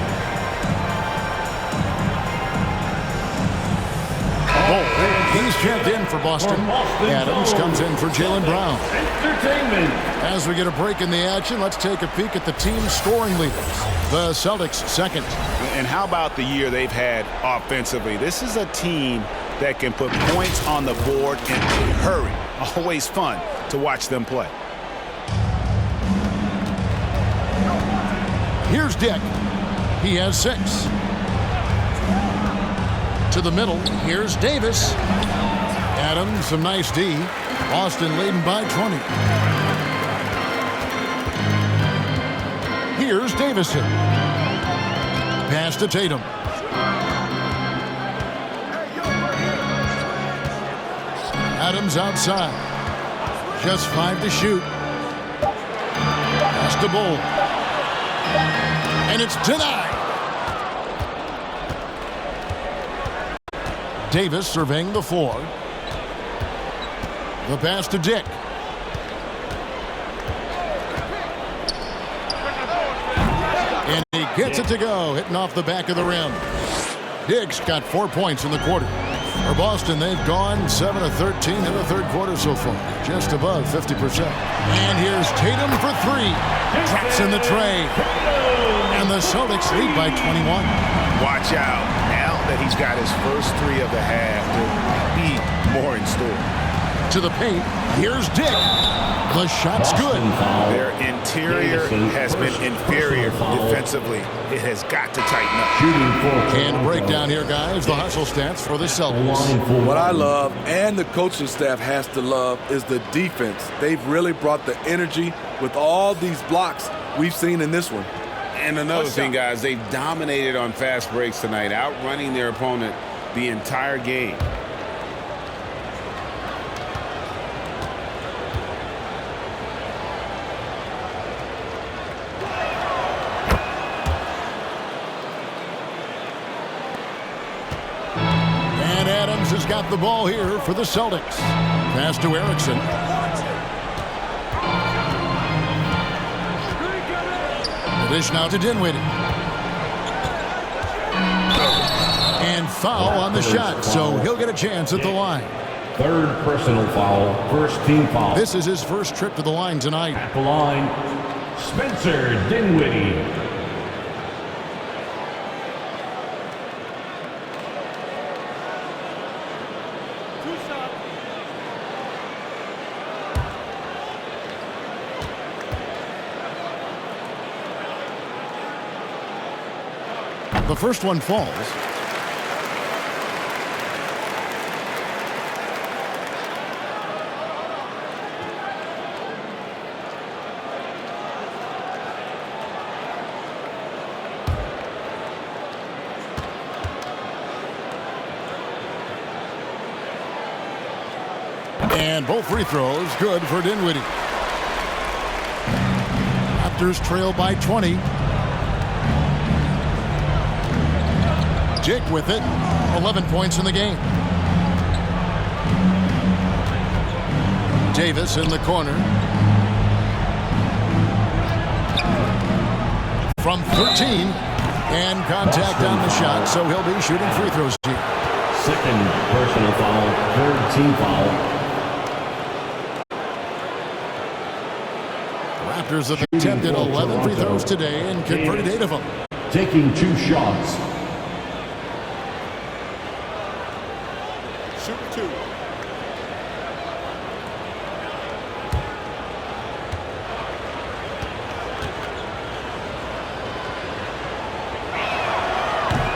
S4: He's checked in for Boston. Adams comes in for Jaylen Brown. As we get a break in the action, let's take a peek at the team's scoring leaders. The Celtics second.
S5: And how about the year they've had offensively? This is a team that can put points on the board in a hurry. Always fun to watch them play.
S4: Here's Dick. He has 6. To the middle, here's Davis. Adams, some nice D. Boston leading by 20. Here's Davison. Pass to Tatum. Adams outside. Just 5 to shoot. Pass to Bull. And it's denied. Davis surveying the floor. The pass to Dick. And he gets it to go, hitting off the back of the rim. Dick's got 4 points in the quarter. For Boston, they've gone 7 of 13 in the third quarter so far, just above 50%. And here's Tatum for 3. Drops in the tray. And the Celtics lead by 21.
S5: Watch out. Now that he's got his first 3 of the half, there'll be more in store.
S4: To the paint, here's Dick. The shot's good.
S5: Their interior has been inferior defensively. It has got to tighten up.
S4: And breakdown here, guys. The hustle stats for the Celtics.
S1: What I love, and the coaching staff has to love, is the defense. They've really brought the energy with all these blocks we've seen in this one.
S5: And another thing, guys, they've dominated on fast breaks tonight, outrunning their opponent the entire game.
S4: Adams has got the ball here for the Celtics. Pass to Erickson. The dish now to Dinwiddie. And foul on the shot, so he'll get a chance at the line.
S7: Third personal foul, first team foul.
S4: This is his first trip to the line tonight.
S7: At the line, Spencer Dinwiddie.
S4: The first one falls. And both free throws good for Dinwiddie. Raptors trail by 20. Jake with it. 11 points in the game. Davis in the corner. From 13. And contact on the shot, so he'll be shooting free throws here.
S7: Second personal foul, third team foul.
S4: Raptors have attempted 11 free throws today and converted 8 of them.
S7: Taking 2 shots.
S13: Shoot 2.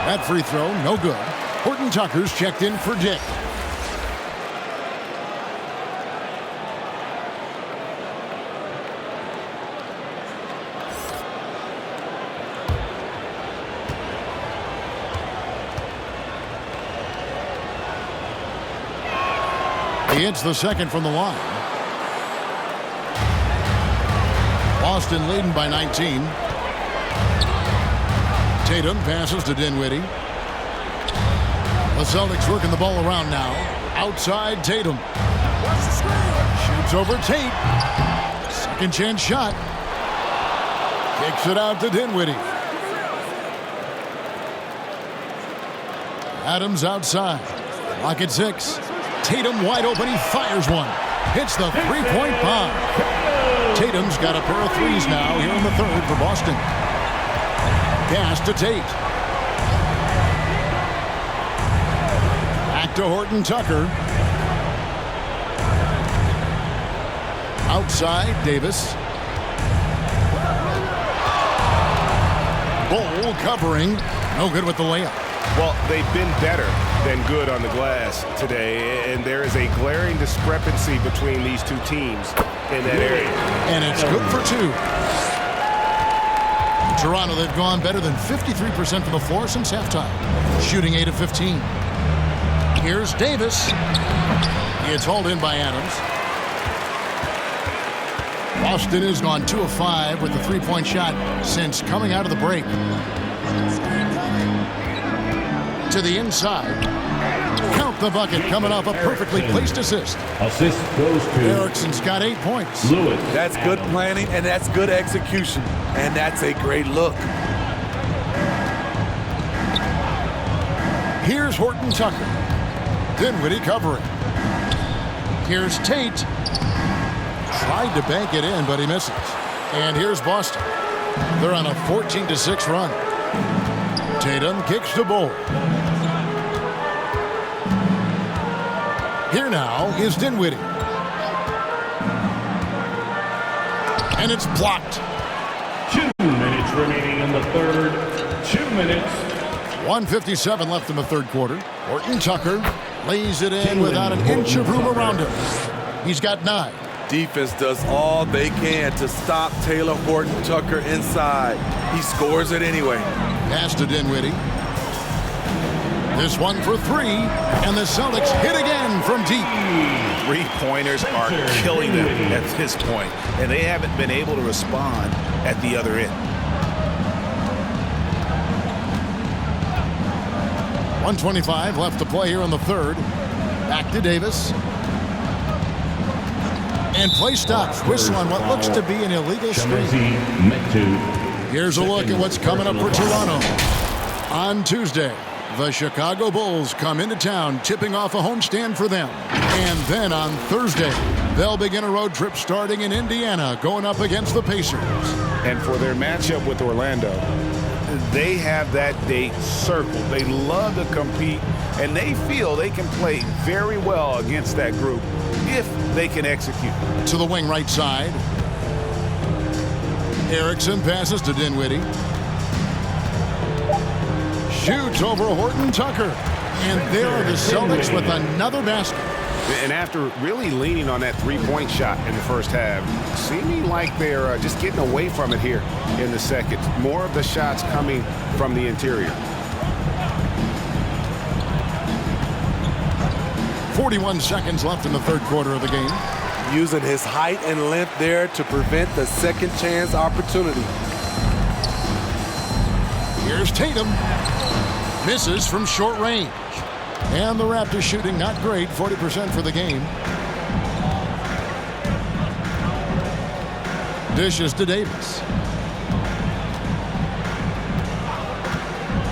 S4: That free throw, no good. Horton Tucker's checked in for Dick. He hits the second from the line. Boston leading by 19. Tatum passes to Dinwiddie. The Celtics working the ball around now. Outside Tatum. Shoots over Tate. Second chance shot. Kicks it out to Dinwiddie. Adams outside. Lock at 6. Tatum wide open. He fires one. Hits the three-point bomb. Tatum's got a pair of threes now here in the third for Boston. Pass to Tate. Back to Horton Tucker. Outside Davis. Bull covering. No good with the layup.
S6: Well, they've been better than good on the glass today, and there is a glaring discrepancy between these two teams in that area.
S4: And it's good for 2. Toronto, they've gone better than 53% from the floor since halftime, shooting 8 of 15. Here's Davis. It's hauled in by Adams. Boston has gone 2 of 5 with the three-point shot since coming out of the break. To the inside. Count the bucket coming off a perfectly placed assist.
S7: Assist goes to
S4: Erickson's got 8 points.
S7: Lewis.
S1: That's good planning, and that's good execution. And that's a great look.
S4: Here's Horton Tucker. Dinwiddie covering. Here's Tate. Tried to bank it in, but he misses. And here's Boston. They're on a 14-6 run. Tatum kicks the ball. Here now is Dinwiddie. And it's blocked.
S7: 2 minutes remaining in the third. 2 minutes.
S4: 1:57 left in the third quarter. Horton Tucker lays it in without an inch of room around him. He's got 9.
S1: Defense does all they can to stop Taylor Horton Tucker inside. He scores it anyway.
S4: Pass to Dinwiddie. This one for 3, and the Celtics hit again from deep.
S5: 3-pointers are killing them at this point, and they haven't been able to respond at the other end.
S4: 1:25 left to play here in the third. Back to Davis. And play stops. Whistle on what looks to be an illegal screen. Here's a look at what's coming up for Toronto. On Tuesday, the Chicago Bulls come into town, tipping off a homestand for them. And then on Thursday, they'll begin a road trip starting in Indiana, going up against the Pacers.
S5: And for their matchup with Orlando, they have that date circled. They love to compete, and they feel they can play very well against that group if they can execute.
S4: To the wing right side. Erickson passes to Dinwiddie. Shoots over Horton Tucker. And there are the Celtics with another basket.
S5: And after really leaning on that three-point shot in the first half, seeming like they're just getting away from it here in the second. More of the shots coming from the interior.
S4: 41 seconds left in the third quarter of the game.
S1: Using his height and length there to prevent the second chance opportunity.
S4: Here's Tatum. Misses from short range. And the Raptors shooting not great, 40% for the game. Dishes to Davis.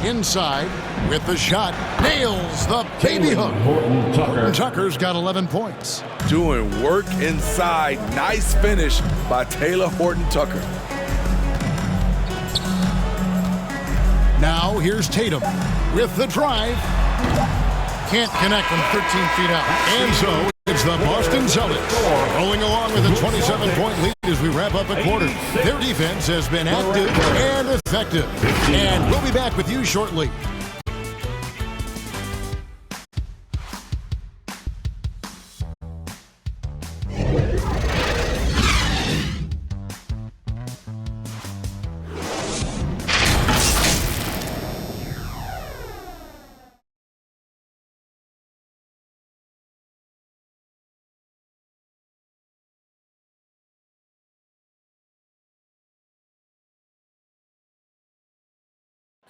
S4: Inside with the shot. Nails the baby hook. Horton Tucker's got 11 points.
S1: Doing work inside. Nice finish by Taylor Horton Tucker.
S4: Now here's Tatum with the drive. Can't connect from 13 feet out. And so it's the Boston Celtics rolling along with a 27-point lead as we wrap up a quarter. Their defense has been active and effective. And we'll be back with you shortly.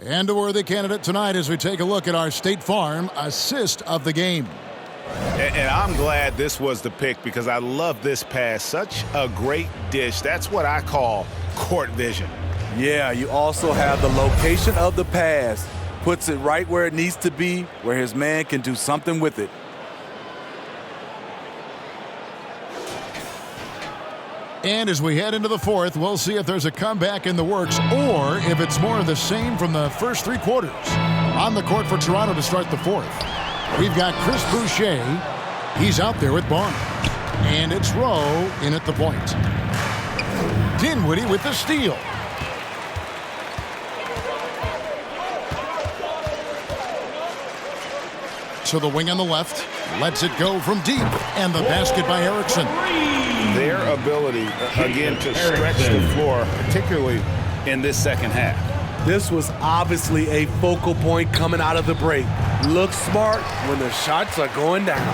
S4: And a worthy candidate tonight as we take a look at our State Farm assist of the game.
S5: And I'm glad this was the pick because I love this pass. Such a great dish. That's what I call court vision.
S1: Yeah, you also have the location of the pass. Puts it right where it needs to be, where his man can do something with it.
S4: And as we head into the fourth, we'll see if there's a comeback in the works or if it's more of the same from the first three quarters. On the court for Toronto to start the fourth, we've got Chris Boucher. He's out there with Barnes. And it's Rowe in at the point. Dinwiddie with the steal. To the wing on the left. Lets it go from deep. And the basket by Erickson.
S5: Their ability, again, to stretch the floor, particularly in this second half.
S1: This was obviously a focal point coming out of the break. Look smart when the shots are going down.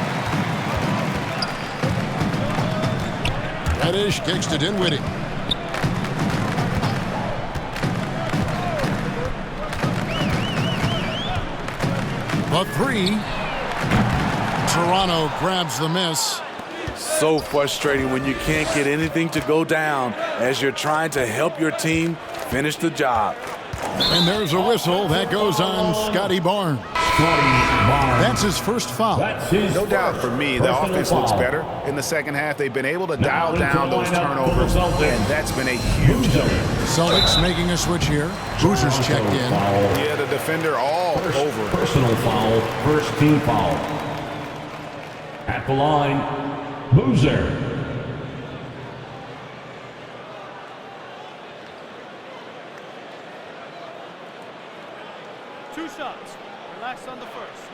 S4: Reddish kicks to Dinwiddie. The three. Toronto grabs the miss.
S1: So frustrating when you can't get anything to go down as you're trying to help your team finish the job.
S4: And there's a whistle that goes on Scotty Barnes. That's his first foul.
S5: No doubt for me, the offense looks better in the second half. They've been able to dial down those turnovers, and that's been a huge help.
S4: Celtics making a switch here. Boozer's checked in.
S5: Yeah, the defender all over.
S7: Personal foul, first team foul. At the line, Boozer.
S14: Two shots. Relax on the first.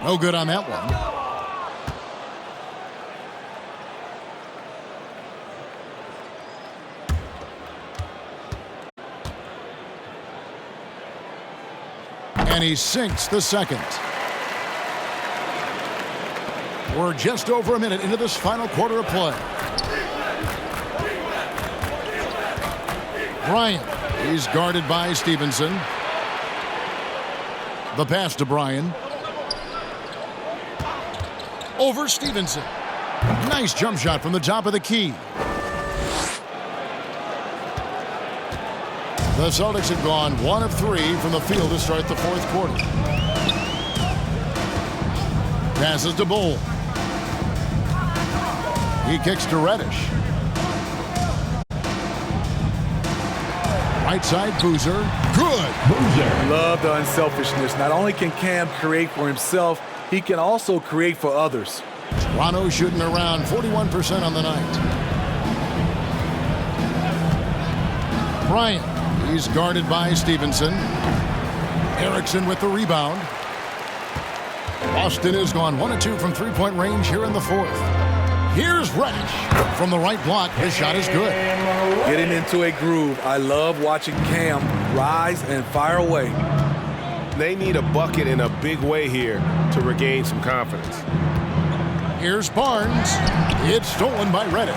S4: No good on that one. And he sinks the second. We're just over a minute into this final quarter of play. Bryant. He's guarded by Stevenson. The pass to Bryan. Over Stevenson. Nice jump shot from the top of the key. The Celtics have gone 1 of 3 from the field to start the fourth quarter. Passes to Bull. He kicks to Reddish. Right side, Boozer. Good.
S7: Boozer.
S1: Love the unselfishness. Not only can Cam create for himself, he can also create for others.
S4: Toronto shooting around 41% on the night. Bryant. He's guarded by Stevenson. Erickson with the rebound. Boston has gone 1 of 2 from three-point range here in the fourth. Here's Reddish from the right block. His shot is good.
S1: Getting into a groove. I love watching Cam rise and fire away.
S6: They need a bucket in a big way here to regain some confidence.
S4: Here's Barnes. It's stolen by Reddish.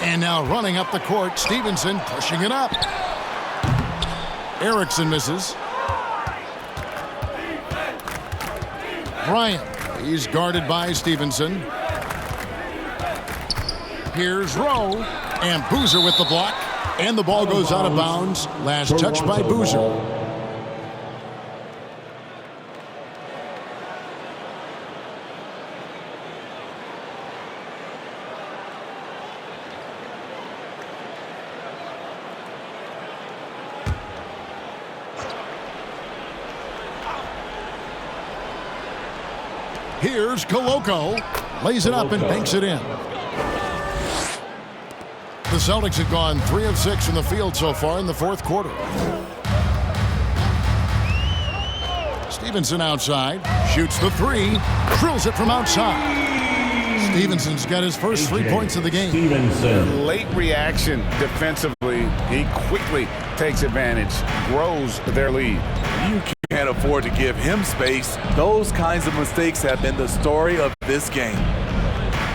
S4: And now running up the court, Stevenson pushing it up. Erickson misses. Bryant. He's guarded by Stevenson. Here's Rowe. And Boozer with the block. And the ball goes out of bounds. Last touch by Boozer. Here's Koloko. Lays it up and banks it in. The Celtics have gone 3 of 6 from the field so far in the fourth quarter. Stevenson outside. Shoots the 3. Drills it from outside. Stevenson's got his first 3 points of the game.
S7: Stevenson.
S5: Late reaction defensively. He quickly takes advantage. Grows their lead.
S1: You can't afford to give him space. Those kinds of mistakes have been the story of this game.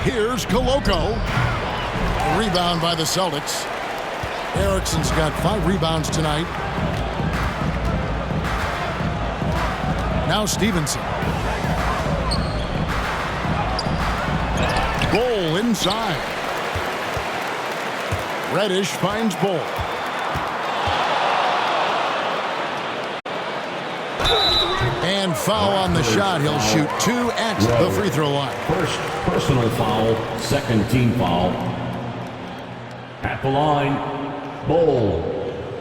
S4: Here's Koloko. Rebound by the Celtics. Erickson's got 5 rebounds tonight. Now Stevenson. Bull inside. Reddish finds Bull. And foul on the shot. He'll shoot 2 at the free throw line.
S7: First personal foul, second team foul. At the line, Bull.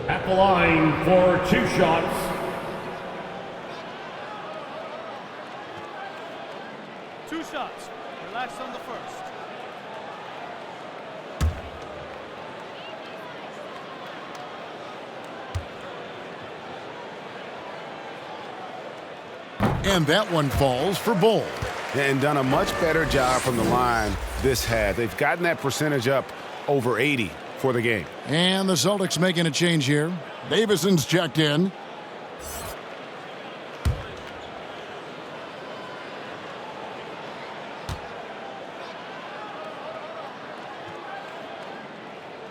S7: At the line for 2 shots.
S14: Two shots. Relax on the first.
S4: And that one falls for Bull.
S5: And done a much better job from the line this half. They've gotten that percentage up over 80 for the game.
S4: And the Celtics making a change here. Davison's checked in.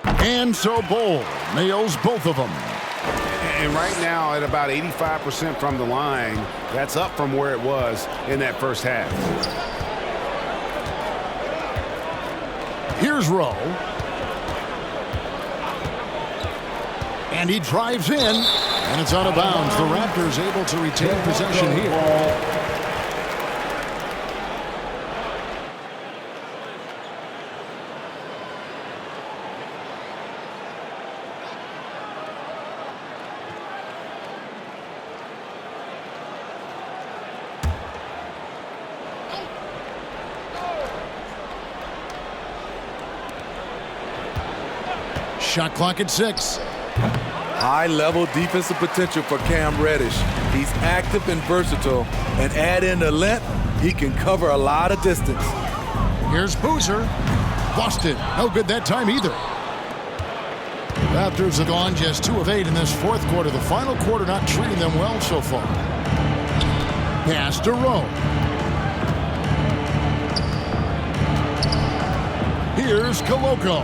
S4: And so Bull nails both of them.
S5: And right now at about 85% from the line, that's up from where it was in that first half.
S4: Here's Rowe. And he drives in, and it's out of bounds. The Raptors able to retain possession here. Shot clock at 6.
S1: High-level defensive potential for Cam Reddish. He's active and versatile, and add in the length, he can cover a lot of distance.
S4: Here's Boozer. Busted. No good that time either. Raptors have gone just 2 of 8 in this fourth quarter. The final quarter not treating them well so far. Pass to Rowe. Here's Koloko.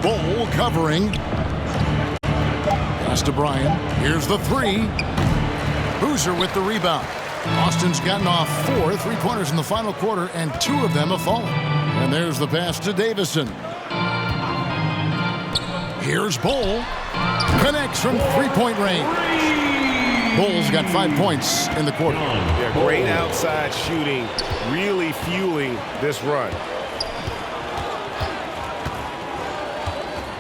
S4: Bull covering. Pass to Bryan. Here's the three. Boozer with the rebound. Austin's gotten off 4 3-pointers in the final quarter, and 2 of them have fallen. And there's the pass to Davison. Here's Bol. Connects from 3-point range. Bol's got 5 points in the quarter.
S6: Yeah, great outside shooting, really fueling this run.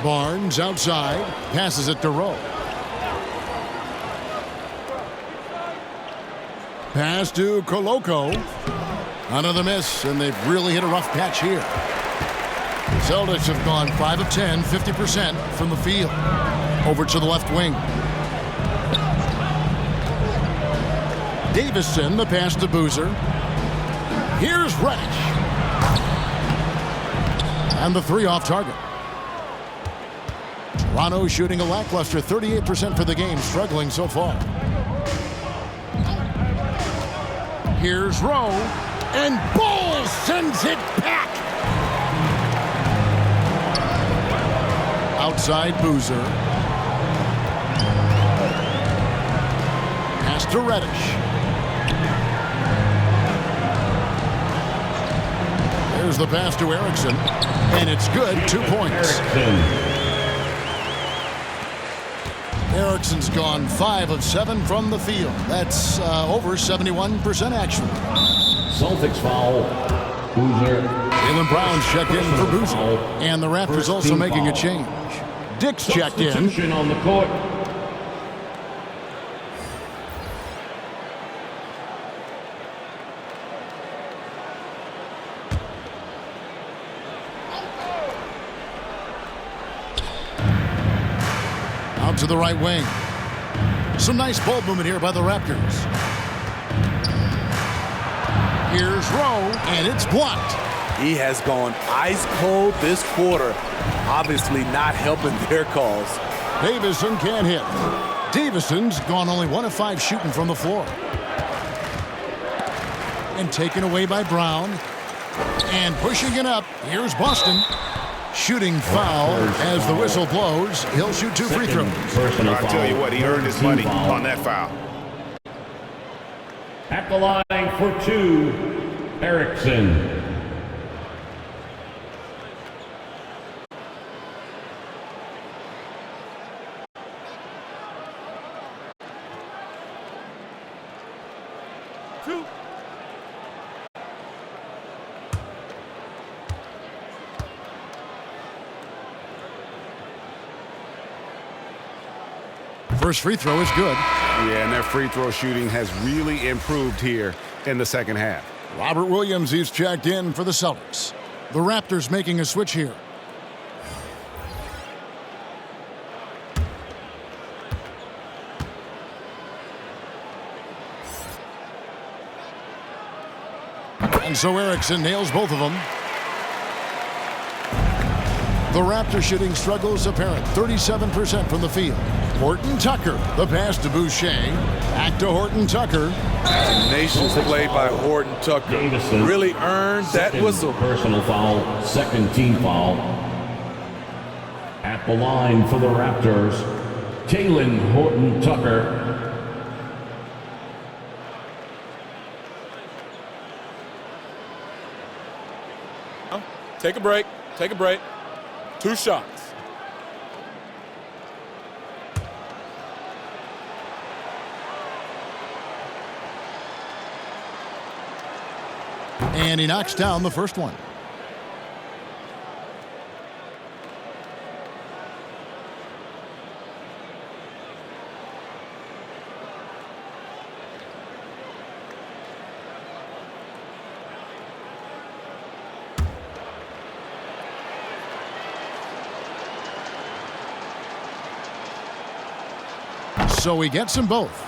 S4: Barnes outside, passes it to Rowe. Pass to Koloko. Another miss, and they've really hit a rough patch here. Celtics have gone 5 of 10, 50% from the field. Over to the left wing. Davison, the pass to Boozer. Here's Reddish. And the 3 off target. Toronto shooting a lackluster 38% for the game, struggling so far. Here's Rowe, and Bol sends it back. Outside Boozer. Pass to Reddish. There's the pass to Erickson, and it's good, 2 points. Erickson's gone 5 of 7 from the field. That's over 71% actually.
S7: Celtics foul. Boozer.
S4: Jaylen Brown's checked in for Boozer. And the Raptors also making a change. Dick's checked in.
S7: Substitution on the court.
S4: To the right wing. Some nice ball movement here by the Raptors. Here's Rowe, and it's blocked.
S1: He has gone ice cold this quarter, obviously not helping their cause.
S4: Davison can't hit. Davison's gone only 1 of 5 shooting from the floor. And taken away by Brown. And pushing it up, here's Boston. Shooting foul as the whistle blows. He'll shoot 2 free throws.
S5: I'll tell you what, he earned his money on that foul.
S7: At the line for 2, Erickson.
S4: First free throw is good.
S5: Yeah, and their free throw shooting has really improved here in the second half.
S4: Robert Williams is checked in for the Celtics. The Raptors making a switch here. And so Erickson nails both of them. The Raptor shooting struggles apparent. 37% from the field. Horton Tucker, the pass to Boucher. Back to Horton Tucker.
S1: Nations played by Horton Tucker.
S7: Davison.
S1: Really earned that whistle.
S7: Personal foul, second team foul. At the line for the Raptors, Jaylen Horton Tucker.
S8: Take a break. Take a break. 2 shots.
S4: And he knocks down the first one. So he gets them both.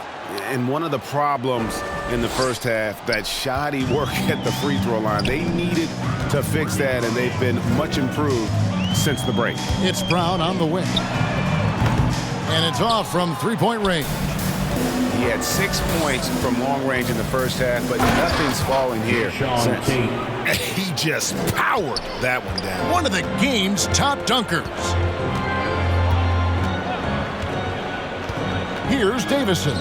S5: And one of the problems in the first half, that shoddy work at the free throw line. They needed to fix that, and they've been much improved since the break.
S4: It's Brown on the wing. And it's off from 3-point range.
S5: He had 6 points from long range in the first half, but nothing's falling here. He just powered that one down.
S4: One of the game's top dunkers. Here's Davison.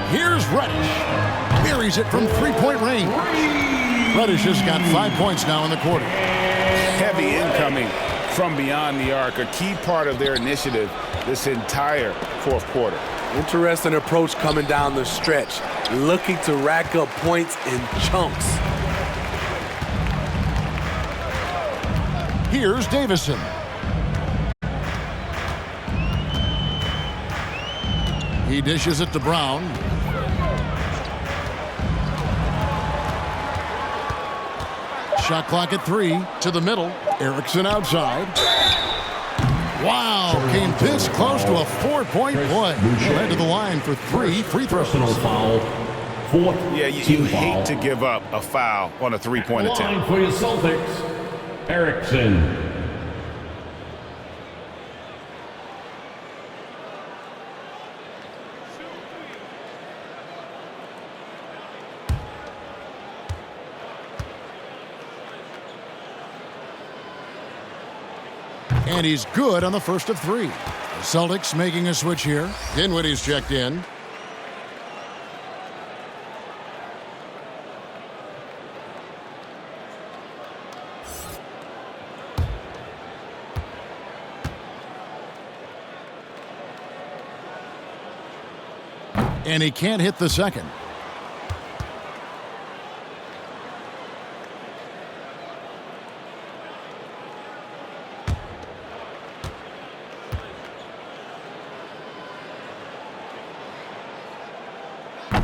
S4: Here's Reddish. Buries it from three-point range. Reddish has got 5 points now in the quarter.
S5: Heavy incoming from beyond the arc, a key part of their initiative this entire fourth quarter.
S1: Interesting approach coming down the stretch, looking to rack up points in chunks.
S4: Here's Davison. He dishes it to Brown. Shot clock at 3. To the middle. Erickson outside. Wow, came this close to a 4-point play. Head to the line for 3 free throws.
S7: Personal foul. Fourth
S5: Yeah, you
S7: team
S5: hate
S7: foul.
S5: to give up a foul on a three-point
S7: Line
S5: attempt.
S7: for your Celtics, Erickson.
S4: And he's good on the first of 3. The Celtics making a switch here. Dinwiddie's checked in. And he can't hit the second.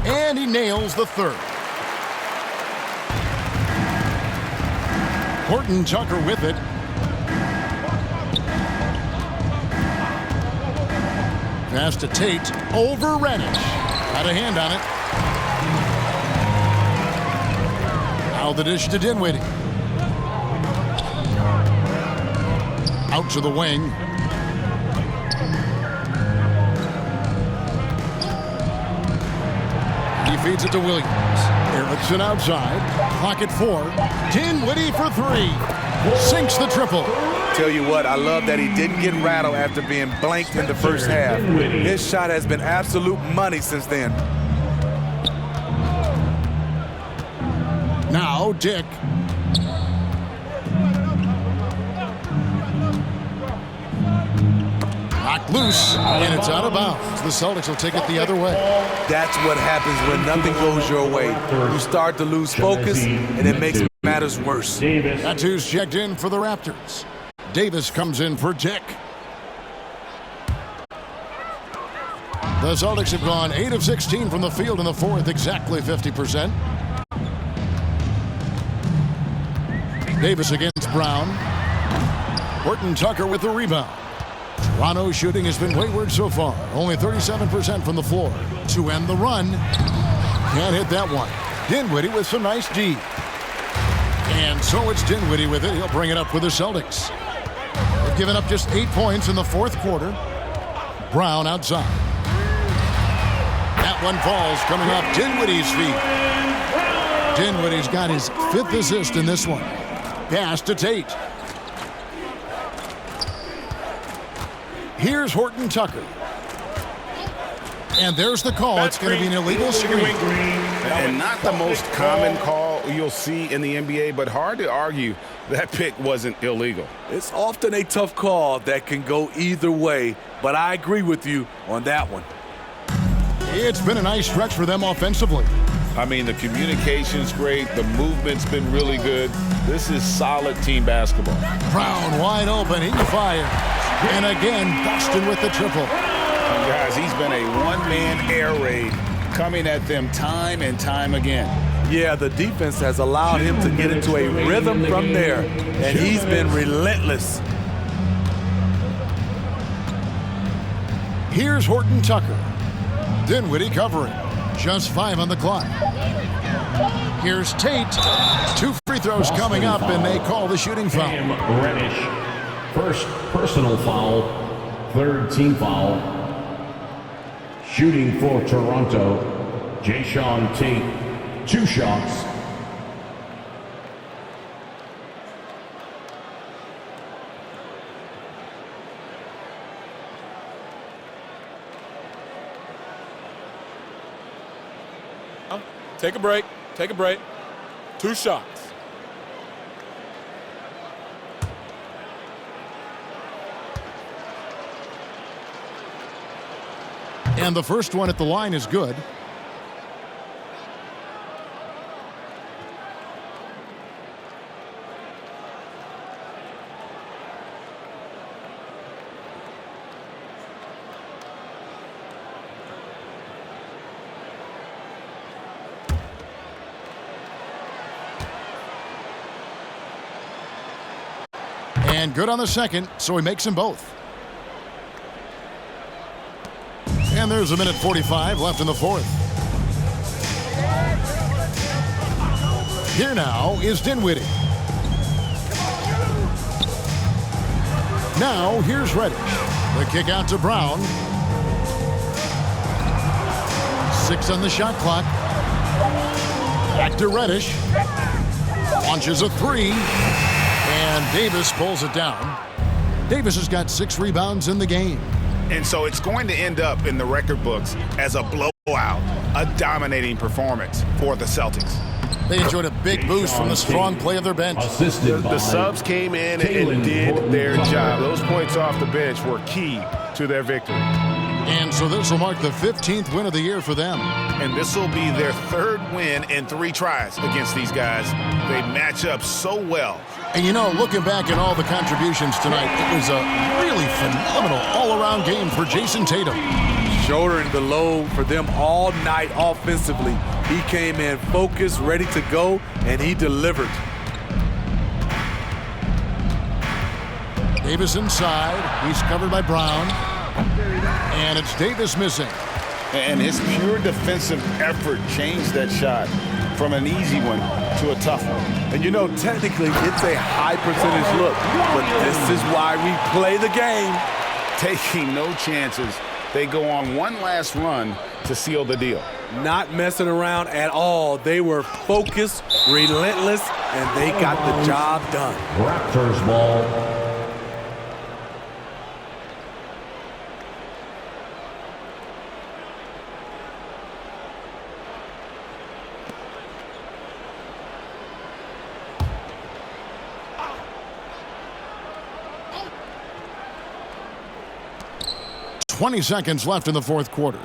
S4: And he nails the third. Horton Tucker with it. Pass to Tate over Reddish. Got a hand on it. Now the dish to Dinwiddie. Out to the wing. He feeds it to Williams. Erickson outside. Clock at 4. Dinwiddie for 3. Sinks the triple.
S1: Tell you what, I love that he didn't get rattled after being blanked in the first half. His shot has been absolute money since then.
S4: Now Dick. Knocked loose, and it's out of bounds. The Celtics will take it the other way.
S1: That's what happens when nothing goes your way. You start to lose focus, and it makes matters worse.
S4: That's who's checked in for the Raptors. Davis comes in for Dick. The Celtics have gone 8 of 16 from the field in the fourth, exactly 50%. Davis against Brown. Horton Tucker with the rebound. Toronto's shooting has been wayward so far, only 37% from the floor. To end the run, can't hit that one. Dinwiddie with some nice D. And so it's Dinwiddie with it. He'll bring it up for the Celtics. They've given up just 8 points in the fourth quarter. Brown outside. That one falls, coming off Dinwiddie's feet. Dinwiddie's got his 5th assist in this one. Pass to Tate. Here's Horton Tucker. And there's the call. It's going to be an illegal screen.
S5: And not the most common call you'll see in the NBA, but hard to argue that pick wasn't illegal.
S1: It's often a tough call that can go either way, but I agree with you on that one.
S4: It's been a nice stretch for them offensively.
S5: I mean, the communication's great. The movement's been really good. This is solid team basketball.
S4: Brown wide open. He fires. And again, Boston with the triple.
S5: Guys, he's been a one-man air raid coming at them time and time again.
S1: Yeah, the defense has allowed him to get into a rhythm from there, and he's been relentless.
S4: Here's Horton Tucker. Dinwiddie covering. Just 5 on the clock. Here's Tate. 2 free throws coming up, and they call the shooting foul.
S7: Reddish. First personal foul. Third team foul. Shooting for Toronto. Jayshawn Tate. 2 shots.
S8: Take a break. Take a break. 2 shots.
S4: And the first one at the line is good. And good on the second, so he makes them both. And there's a minute 45 left in the fourth. Here now is Dinwiddie. Now here's Reddish. The kick out to Brown. 6 on the shot clock. Back to Reddish. Launches a 3. And Davis pulls it down. Davis has got 6 rebounds in the game.
S5: And so it's going to end up in the record books as a blowout, a dominating performance for the Celtics.
S4: They enjoyed a big boost from the strong play of their bench.
S6: The subs came in and did their job. Those points off the bench were key to their victory.
S4: And so this will mark the 15th win of the year for them.
S5: And this will be their 3rd win in 3 tries against these guys. They match up so well.
S4: And you know, looking back at all the contributions tonight, it was a really phenomenal all-around game for Jason Tatum.
S1: Shouldering the load for them all night offensively. He came in focused, ready to go, and he delivered.
S4: Davis inside. He's covered by Brown. And it's Davis missing.
S5: And his pure defensive effort changed that shot from an easy one to a tough one.
S1: And you know, technically, it's a high percentage look, but this is why we play the game.
S5: Taking no chances, they go on one last run to seal the deal.
S1: Not messing around at all. They were focused, relentless, and they got the job done.
S7: Raptors ball.
S4: .20 seconds left in the fourth quarter.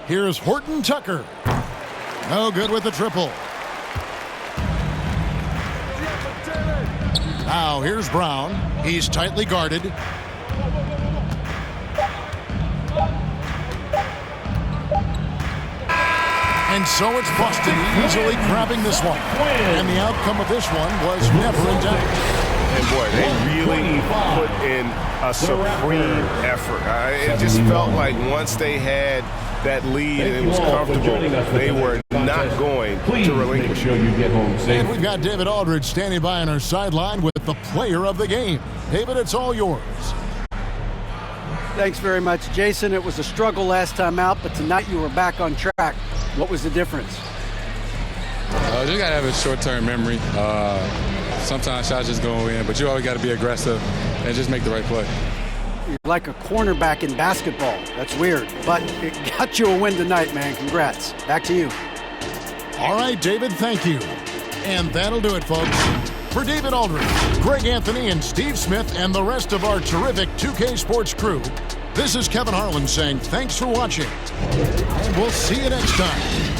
S4: Here's Horton Tucker. No good with the triple. Now here's Brown. He's tightly guarded. And so it's Boston easily grabbing this one. And the outcome of this one was never in doubt.
S6: And boy, they really put in a supreme effort. It just felt like once they had that lead and it was comfortable, they were not going to relinquish.
S4: And we've got David Aldridge standing by on our sideline with the player of the game. David, it's all yours.
S9: Thanks very much, Jason. It was a struggle last time out, but tonight you were back on track. What was the difference?
S10: You got to have a short-term memory. Sometimes shots just go in, but you always got to be aggressive and just make the right play.
S9: You're like a cornerback in basketball. That's weird, but it got you a win tonight, man. Congrats. Back to you.
S4: All right, David, thank you. And that'll do it, folks. For David Aldridge, Greg Anthony, and Steve Smith, and the rest of our terrific 2K Sports crew, this is Kevin Harlan saying thanks for watching, and we'll see you next time.